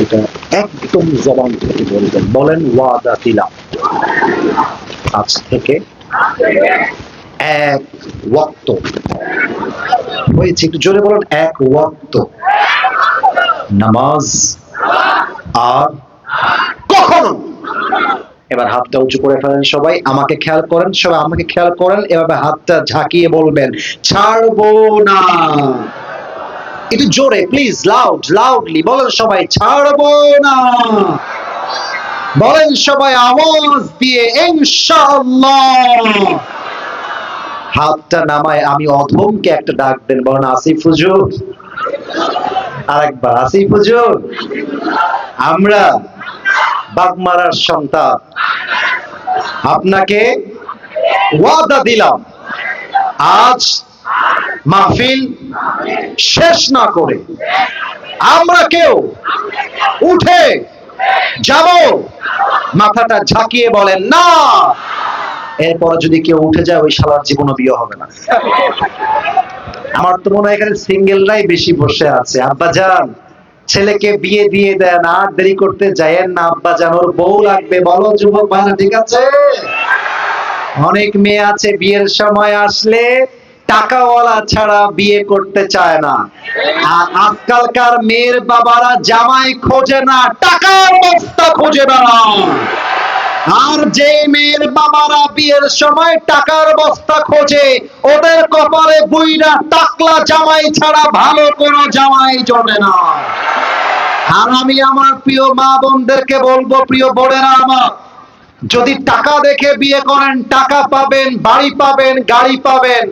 এটা একদম জবান থেকে বলবেন, বলেন ওয়াদা দিলাম আজ থেকে এক ওয়াক্ত, হয়েছে একটু জোরে বলেন, এক ওয়াক্ত নামাজ আর কখনো। এবার হাতটা উঁচু করে ফেলেন সবাই, আমাকে খেয়াল করেন, সবাই আমাকে খেয়াল করেন, এভাবে হাতটা ঝাঁকিয়ে বলবেন ছাড়বো না। একটু জোরে প্লিজ, লাউডলি বলেন সবাই, ছাড়বো না। বলেন সবাই আওয়াজ দিয়ে ইনশাআল্লাহ। হাতটা নামায় আমি অধমকে একটা ডাক দেন, বলেন আসিফ হুজুর। আরেকবার, আসিফ হুজুর। আমরা বাগমারার সন্তান, আপনাকে ওয়াদা দিলাম আজ মাহফিল শেষ না করে আমরা কেউ উঠে যাব। মাথাটা ঝাঁকিয়ে বলেন না। এরপর যদি কেউ উঠে যায় ওই শালার জীবনও বিয়ে হবে না। আমার তো মনে হয় এখানে সিঙ্গেলরাই বেশি বসে আছে। আব্বাজান ছেলেকে বিয়ে দিয়ে দেন, আর দেরি করতে যায়েন না আব্বাজান, ওর বউ লাগবে। বলো যুবক ভাইরা, ঠিক আছে? অনেক মেয়ে আছে বিয়ের সময় আসলে টাকাওয়ালা ছাড়া বিয়ে করতে চায় না। আর আজকালকার মেয়ের বাবারা জামাই খোঁজে না, টাকার বস্তা খুঁজে বেড়ায়। আর যে মেয়ের বাবারা বিয়ের সময় টাকার বস্তা খোঁজে, ওদের কপালে বুইরা টাকলা জামাই ছাড়া ভালো কোনো জামাই জোটে না। আর আমি আমার প্রিয় মা বোনদেরকে বলবো, প্রিয় বোনেরা আমার, যদি টাকা দেখে বিয়ে করেন টাকা পাবেন, বাড়ি পাবেন, গাড়ি পাবেন,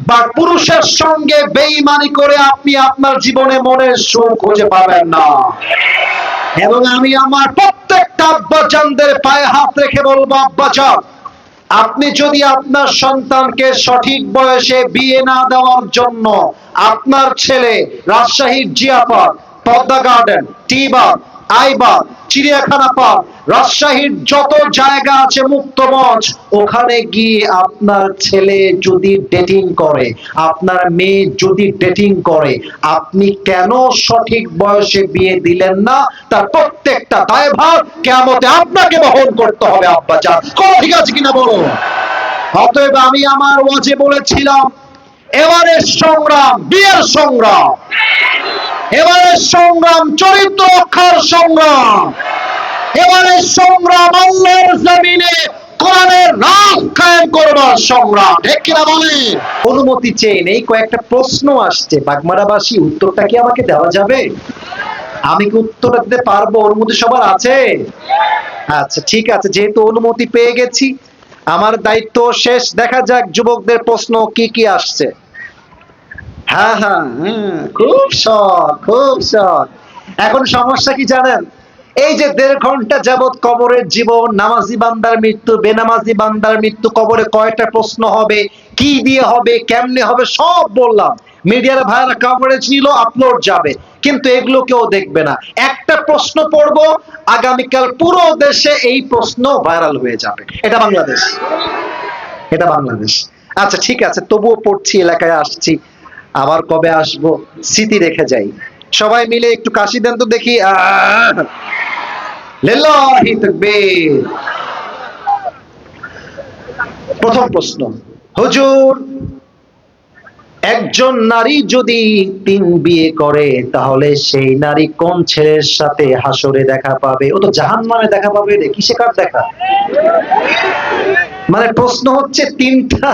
বা পুরুষের সঙ্গে বেঈমানি করে আপনি আপনার জীবনে মনের সুখ খুঁজে পাবেন না। এবং আমি আমার প্রত্যেকটা আব্বাজানদের পায়ে হাত রেখে বলবো, আব্বাজান আপনি যদি আপনার সন্তানকে সঠিক বয়সে বিয়ে না দেওয়ার জন্য আপনার ছেলে রাজশাহীর জিয়াপাড়, পদ্মা গার্ডেন, টিবাগ, আইবাগ, চিড়িয়াখানা পার্ক, রাজশাহীর যত জায়গা আছে মুক্ত মঞ্চ, ওখানে গিয়ে আপনার ছেলে যদি ডেটিং করে, আপনার মেয়ে যদি ডেটিং করে, আপনি কেন সঠিক বয়সে বিয়ে দিলেন না? তার প্রত্যেকটা দায়ভার কিয়ামতে আপনাকে বহন করতে হবে। আব্বাজান কথা ঠিক আছে কিনা বলো? অতএব আমি আমার ওয়াজে বলেছিলাম, এবারের সংগ্রাম বিয়ের সংগ্রাম, এবারের সংগ্রাম চরিত্র রক্ষার সংগ্রাম, এবারের সংগ্রাম আল্লাহর জমিনে কোরআনের রাজ কায়েম করবার সংগ্রাম, ঠিক কিনা বলে? অনুমতি চেয়ে এই কয়েকটা প্রশ্ন আসছে বাগমারাবাসী, উত্তরটা কি আমাকে দেওয়া যাবে? আমি কি উত্তরটা দিতে পারবো? অনুমতি সবার আছে? আচ্ছা ঠিক আছে, যেহেতু অনুমতি পেয়ে গেছি আমার দায়িত্ব শেষ। দেখা যাক যুবকদের প্রশ্ন কি কি আসছে। হ্যাঁ হ্যাঁ হ্যাঁ, খুব শখ, খুব শখ। এখন সমস্যা কি জানেন? এই যে 1.5 ঘন্টা যাবৎ কবরের জীবন, নামাজি বান্দার মৃত্যু, বেনামাজি বান্দার মৃত্যু, কবরে কয়টা প্রশ্ন হবে, কি দিয়ে হবে, কেমনে হবে, সব বললাম। মিডিয়ার ভাইরা কভারেজ নিল, আপলোড যাবে, কিন্তু এগুলো কেউ দেখবে না। একটা প্রশ্ন পড়বো, আগামীকাল পুরো দেশে এই প্রশ্ন ভাইরাল হয়ে যাবে। এটা বাংলাদেশ, এটা বাংলাদেশ। আচ্ছা ঠিক আছে, তবুও পড়ছি, এলাকায় আসছি, আবার কবে আসবো স্মৃতি রেখে যাই। সবাই মিলে একটু কাশি দেন তো দেখি। লিল্লাহি তাকবীর। প্রথম প্রশ্ন, হুজুর একজন নারী যদি 3 বিয়ে করে তাহলে সেই নারী কোন ছেলের সাথে হাসরে দেখা পাবে? ও তো জাহান্নামে দেখা পাবে রে, কিসে কার দেখা? মানে প্রশ্ন হচ্ছে 3টা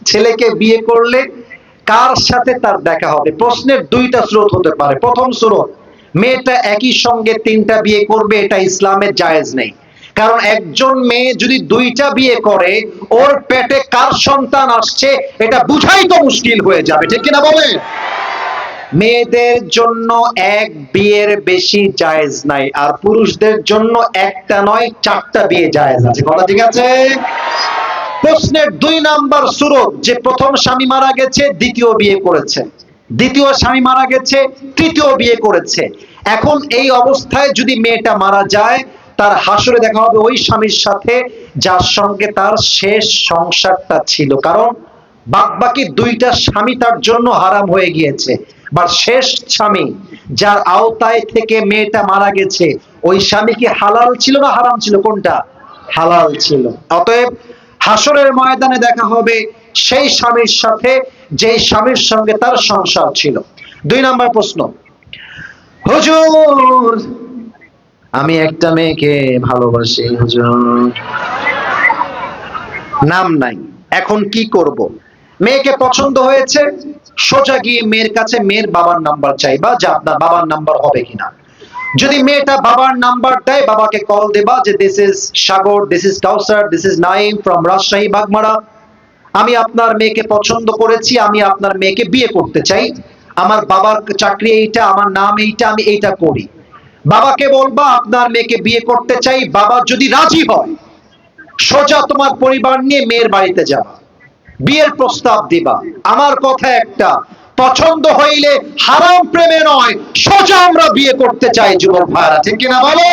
ছেলেকে বিয়ে করলে কার সাথে তার দেখা হবে? প্রশ্নের 2টা স্রোত হতে পারে। প্রথম স্রোত, মেয়েটা একই সঙ্গে 3টা বিয়ে করবে, এটা ইসলামে জায়েজ নেই। কারণ একজন মেয়ে যদি 2টা বিয়ে করে, ওর পেটে কার সন্তান আসছে এটা বুঝাই তো মুশকিল হয়ে যাবে, ঠিক কিনা বলে? মেয়েদের জন্য এক বিয়ের বেশি জায়েজ নাই, আর পুরুষদের জন্য একটা নয় 4টা বিয়ে জায়েজ আছে। কথা ঠিক আছে? প্রশ্নের 2 নাম্বার সুরত, যে প্রথম স্বামী মারা গেছে, দ্বিতীয় বিয়ে করেছে, দ্বিতীয় স্বামী মারা গেছে, তৃতীয় বিয়ে করেছে। এখন এই অবস্থায় যদি মেয়েটা মারা যায়, তার হাসরে দেখা হবে ওই স্বামীর সাথে যার সঙ্গে তার শেষ সংসারটা ছিল। কারণ বাকি দুইটা স্বামী তার জন্য হারাম হয়ে গিয়েছে। বা শেষ স্বামী যার আওতায় থেকে মেয়েটা মারা গেছে, ওই স্বামী কি হালাল ছিল না হারাম ছিল? কোনটা? হালাল ছিল। অতএব হাসরের ময়দানে দেখা হবে সেই স্বামীর সাথে যেই স্বামীর সঙ্গে তার সংসার ছিল। 2 নম্বর প্রশ্ন, হুজুর আমি একটা মেয়েকে ভালোবাসি হুজুর, নাম নাই, এখন কি করব? মেয়েকে পছন্দ হয়েছে, সোজা গিয়ে মেয়ের কাছে মেয়ের বাবার নাম্বার চাইবা যে আপনার বাবার নাম্বার হবে কিনা। যদি মেয়েটা বাবার নাম্বার দেয়, বাবাকে কল দেবা যে this is Sagar, this is Kausar, this is Naim from Rajshahi Bagmara, আমি আপনার মেয়েকে পছন্দ করেছি, আমি আপনার মেয়েকে বিয়ে করতে চাই, আমার বাবার চাকরি এইটা, আমার নাম এইটা, আমি এইটা করি। বাবাকে বলবা আপনার মেয়েকে বিয়ে করতে চাই, বাবা যদি রাজি হয় সোজা তোমার পরিবার নিয়ে মেয়ের বাড়িতে যাবা, বিয়ের প্রস্তাব দিবা। আমার কথা একটা, পছন্দ হইলে হারাম প্রেমে নয়, সোজা আমরা বিয়ে করতে চাই যুবক ভাইরা, ঠিক কিনা বলো?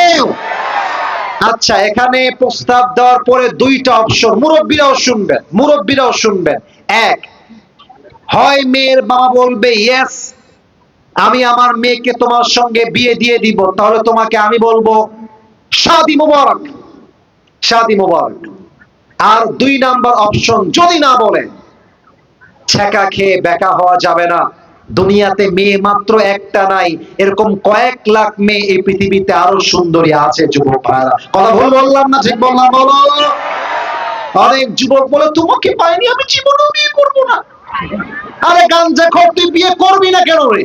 আচ্ছা, এখানে প্রস্তাব দেওয়ার পরে 2টা অপশন, মুরব্বীরাও শুনবেন। এক, হয় মেয়ের বাবা বলবে ইয়েস আমি আমার মেয়েকে তোমার সঙ্গে বিয়ে দিয়ে দিব, তাহলে তোমাকে আমি বলবো শাদি মুবারক, শাদি মুবারক। আর 2 নাম্বার অপশন যদি না বলে, ছেঁকা খেয়ে বেকা হওয়া যাবে না। দুনিয়াতে মেয়ে মাত্র একটা নাই, এরকম কয়েক লাখ মেয়ে এই পৃথিবীতে আরো সুন্দরী আছে যুবক ভাইরা। কথা ভুল বললাম না ঠিক বললাম? বলো। অনেক যুবক বলে তোমাকে পাইনি আমি জীবনেও বিয়ে করবো না। আরে গাঞ্জাখোর, তুই বিয়ে করবি না কেন রে?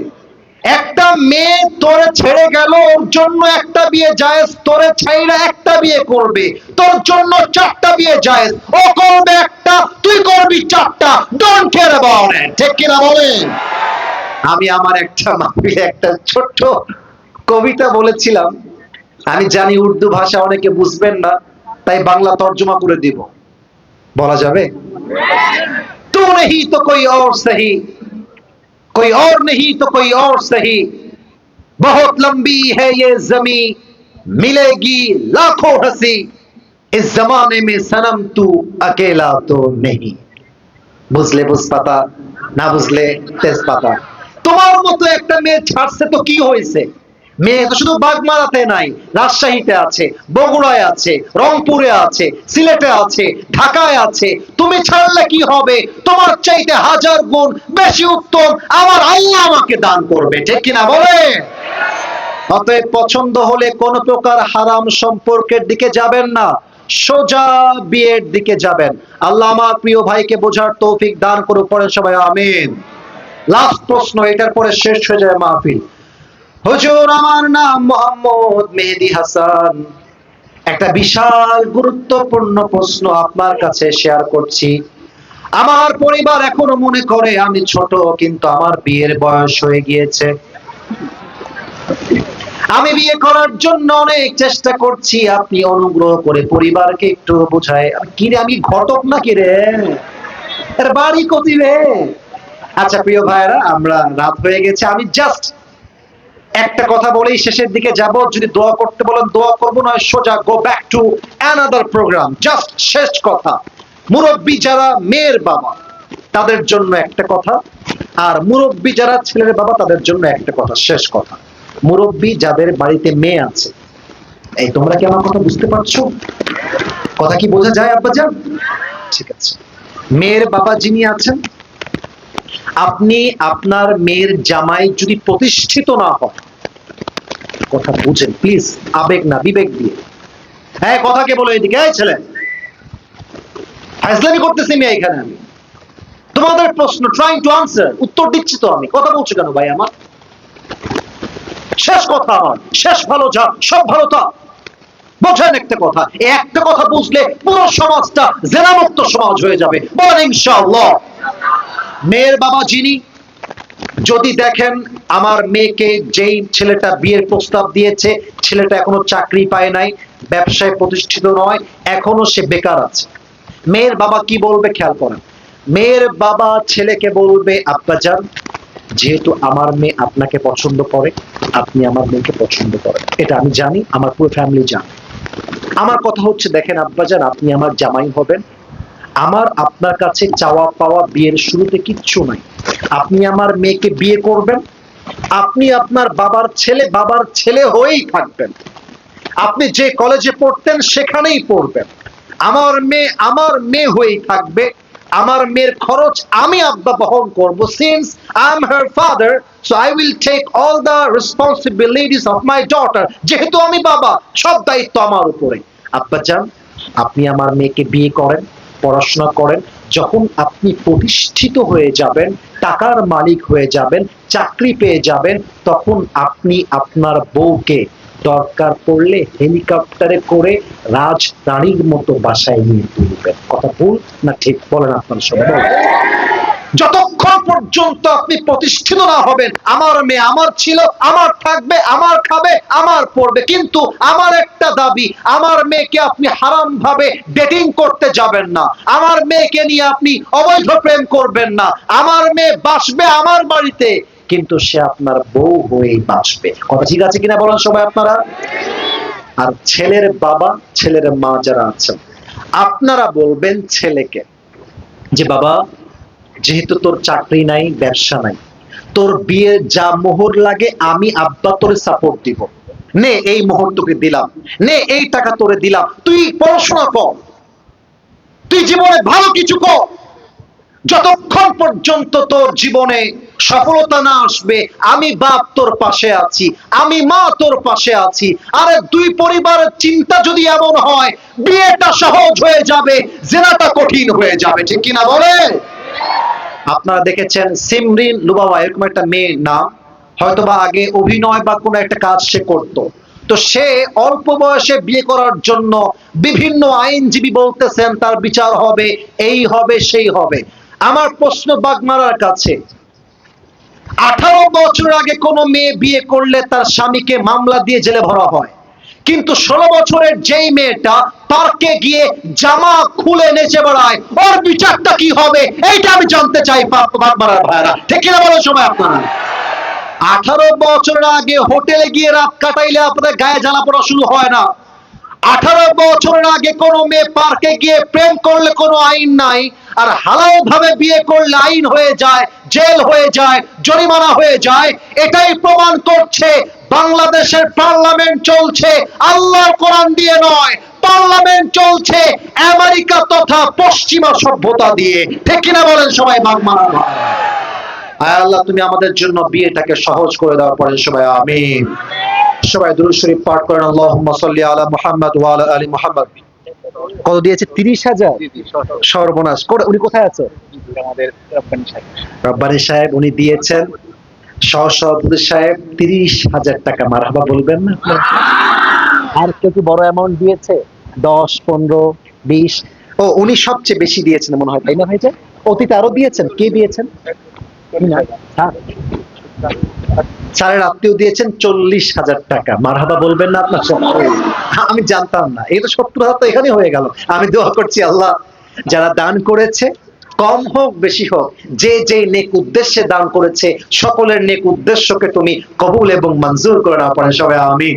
একটা মেয়ে তোরে ছেড়ে গেল, ওর জন্য একটা বিয়ে জায়েজ, তোরে ছাইরা একটা বিয়ে করবে, তোর জন্য 4টা বিয়ে জায়েজ। ও করবে একটা, তুই করবি 4টা, ডোন্ট কেয়ার অ্যাবাউট ইট, ঠিক কিনা বলেন? আমি আমার একটা মাহফিলে একটা ছোট্ট কবিতা বলেছিলাম, আমি জানি উর্দু ভাষা অনেকে বুঝবেন না, তাই বাংলা তর্জমা করে দিব। বলা যাবে? তু নেহি তো কোই और सही, कोई और नहीं तो कोई और सही, बहुत लंबी है ये जमी, मिलेगी लाखों हंसी, इस जमाने में सनम तू अकेला तो नहीं। বুঝলে বুঝপাতা, না বুঝলে তেজপাতা। তোমার মতো একটা মেয়ে ছাড়ছে তো কি হয়েছে? মেয়ে তো শুধু বাগমারাতে নাই, রাজশাহীতে আছে, বগুড়ায় আছে, রংপুরে আছে, সিলেটে আছে, ঢাকায় আছে। তুমি ছাড়লে কি হবে? তোমার চাইতে 1000 গুণ বেশি উত্তম আমার আল্লাহ আমাকে দান করবে, ঠিক কিনা বলে? অতএব পছন্দ হলে কোন প্রকার হারাম সম্পর্কের দিকে যাবেন না, সোজা বিয়ের দিকে যাবেন। আল্লাহ আমার প্রিয় ভাইকে বোঝার তৌফিক দান করুক, পড়েন সবাই আমিন। লাস্ট প্রশ্ন, এটার পরে শেষ হয়ে যায় মাহফিল। হুজুর আমার নাম মোহাম্মদ মেহেদী হাসান, একটা বিশাল গুরুত্বপূর্ণ প্রশ্ন আপনার কাছে শেয়ার করছি। আমার পরিবার এখনো মনে করে আমি ছোট, কিন্তু আমার বিয়ের বয়স হয়ে গিয়েছে। আমি বিয়ে করার জন্য অনেক চেষ্টা করছি, আপনি অনুগ্রহ করে পরিবারকে একটু বোঝায়। কি রে, আমি ঘটক নাকি রে? এর বাড়ি কোথায় রে? আচ্ছা প্রিয় ভাইরা, আমরা রাত হয়ে গেছে, আমি জাস্ট একটা কথা বলেই শেষের দিকে যাব। যদি দোয়া করতে বলেন দোয়া করবো, নয় সোজা go back to another program. Just শেষ কথা, মুরব্বী যারা মেয়ের বাবা তাদের জন্য একটা কথা, আর মুরব্বী যারা ছেলের বাবা তাদের জন্য একটা কথা। শেষ কথা, মুরব্বী যাদের বাড়িতে মেয়ে আছে, এই তোমরা কি আমার কথা বুঝতে পারছো? কথা কি বোঝা যায় আব্বাজান? ঠিক আছে। মেয়ের বাবা যিনি আছেন, আপনি আপনার মেয়ের জামাই যদি প্রতিষ্ঠিত না হয়, কথা বুঝেন প্লিজ, আবেগ না বিবেক দিয়ে। হ্যাঁ, কথাকে বলো এদিকে, এই ছেলে ফাইজলামি করতেছি মেয়ে এখানে, আমি তোমাদের প্রশ্ন ট্রাইং টু আনসার, উত্তর দিচ্ছি তো আমি। কথা বলছো কেন ভাই আমার? শেষ কথা আমার, শেষ ভালো যা সব ভালো তা। বোঝেন একটা কথা, এই একটা কথা বুঝলে পুরো সমাজটা জেনামুক্ত সমাজ হয়ে যাবে, বলেন ইনশাআল্লাহ। মেয়ের বাবা যিনি, যদি দেখেন আমার মেয়েকে যেই ছেলেটা বিয়ের প্রস্তাব দিয়েছে, ছেলেটা এখনো চাকরি পায় নাই, ব্যবসায় প্রতিষ্ঠিত নয়, এখনো সে বেকার আছে, মেয়ের বাবা কি বলবে খেয়াল করেন। মেয়ের বাবা ছেলেকে বলবে, আব্বাজান যেহেতু আমার মেয়ে আপনাকে পছন্দ করে, আপনি আমার মেয়েকে পছন্দ করেন, এটা আমি জানি, আমার পুরো ফ্যামিলি জানে। আমার কথা হচ্ছে, দেখেন আব্বাজান, আপনি আমার জামাই হবেন, আমার আপনার কাছে চাওয়া পাওয়া বিয়ের শুরুতে কিচ্ছু নাই। আপনি আমার মেয়েকে বিয়ে করবেন, আপনি আপনার বাবার ছেলে হয়েই থাকবেন, আপনি যে কলেজে পড়তেন সেখানেই পড়বেন, আমার মেয়ে হয়েই থাকবে, আমার মেয়ের খরচ আমি আব্বা বহন করব, since I am her father, so I will take all the responsibilities of my daughter. যেহেতু আমি বাবা, সব দায়িত্ব আমার উপরে। আব্বাজান, আপনি আমার মেয়েকে বিয়ে করেন, পড়াশোনা করেন, যখন আপনি প্রতিষ্ঠিত হয়ে যাবেন, টাকার মালিক হয়ে যাবেন, চাকরি পেয়ে যাবেন, তখন আপনি আপনার বউকে দরকার পড়লে হেলিকপ্টারে করে রাজরানীর মতো বাসায় নিয়ে তুলবেন। কথা ভুল না ঠিক বলেন আপনার সবাই বলেন। যতক্ষণ পর্যন্ত আপনি প্রতিষ্ঠিত না হবেন, আমার মেয়ে আমার ছিল, আমার থাকবে, আমার খাবে, আমার পড়বে, কিন্তু আমার একটা দাবি, আমার মেয়েকে আপনি হারাম ভাবে ডেটিং করতে যাবেন না, আমার মেয়েকে নিয়ে আপনি অবৈধ প্রেম করবেন না, আমার মেয়ে বাসবে আমার বাড়িতে, কিন্তু সে আপনার বউ হয়েই বাঁচবে। কথা ঠিক আছে কিনা বলেন সবাই আপনারা। আর ছেলের বাবা ছেলের মা যারা আছেন, আপনারা বলবেন ছেলেকে যে বাবা, যেহেতু তোর চাকরি নাই, ব্যবসা নাই, তোর বিয়ে যা মোহর লাগে আমি আব্বা তোরে সাপোর্ট দিব, নে এই মোহর তোকে দিলাম, নে এই টাকা তোরে দিলাম, তুই পড়াশোনা কর, তুই জীবনে ভালো কিছু কর, যতক্ষণ পর্যন্ত তোর জীবনে সফলতা না আসবে আমি বাপ তোর পাশে আছি, আমি মা তোর পাশে আছি। আরে দুই পরিবারের চিন্তা যদি এমন হয়, বিয়েটা সহজ হয়ে যাবে, জেনাটা কঠিন হয়ে যাবে। ঠিক কিনা বলে? আপনারা দেখেছেন সিমরিন লুবাওয়া, এরকম একটা মেয়ের নাম, হয়তোবা আগে অভিনয় বা কোনো একটা কাজ সে করত, তো সে অল্প বয়সে বিয়ে করার জন্য বিভিন্ন আইনজীবী বলতেছেন তার বিচার হবে, এই হবে সেই হবে। আমার প্রশ্ন বাগমারার কাছে, 18 বছর আগে কোন মেয়ে বিয়ে করলে তার স্বামীকে মামলা দিয়ে জেলে ভরা হয়, কিন্তু 16 বছরের যেই মেয়েটা পার্কে গিয়ে জামা খুলে নেচে বেড়ায়, ওর বিচারটা কি হবে এইটা আমি জানতে চাই বাগমারার ভাইরা। ঠিক কিনা বলেন সবাই আপনারা? 18 বছর আগে হোটেলে গিয়ে রাত কাটাইলে আপনাদের গায়ে জ্বালা পড়া শুরু হয় না। 18 বছরের আগে কোনো মেয়ে পার্কে গিয়ে প্রেম করলে কোনো আইন নাই, আর হালাল ভাবে বিয়ে করলে আইন হয়ে যায়, জেল হয়ে যায়, জরিমানা হয়ে যায়। এটাই প্রমাণ করছে বাংলাদেশের পার্লামেন্ট চলছে আল্লাহর কোরআন দিয়ে নয়, পার্লামেন্ট চলছে আমেরিকা তথা পশ্চিমা সভ্যতা দিয়ে। ঠিক কিনা বলেন সবাই বাগমারা ভাই? আল্লাহ তুমি আমাদের জন্য বিয়েটাকে সহজ করে দাও, পড়েন সবাই আমিন। সবাই দুরূদ শরীফ পাঠ করেন, আল্লাহুম্মা সাল্লি আলা মুহাম্মাদ ওয়া আলা আলি মুহাম্মাদ। কত দিয়েছে? 30,000। সর্বনাশ করে। উনি কোথায় আছে? আমাদের রব্বানী সাহেব উনি দিয়েছেন, সহসভাপতি সাহেব 30,000 টাকা। মারহাবা বলবেন না? আর কেউ কি বড় অ্যামাউন্ট দিয়েছে? 10, 15, 20? ও উনি সবচেয়ে বেশি দিয়েছেন মনে হয়, তাই না ভাইজান? অতীতে আরো দিয়েছেন। কে দিয়েছেন? স্যারের আত্মীয় দিয়েছেন 40,000 টাকা। মারহাবা বলবেন না আপনার সব? আমি জানতাম না, এই তো 70,000 তো এখানে হয়ে গেল। আমি দোয়া করছি আল্লাহ যারা দান করেছে, কম হোক বেশি হোক, যে যে নেক উদ্দেশ্যে দান করেছে সকলের নেক উদ্দেশ্যকে তুমি কবুল এবং মঞ্জুর করে নাও, পড়ে সবাই আমিন।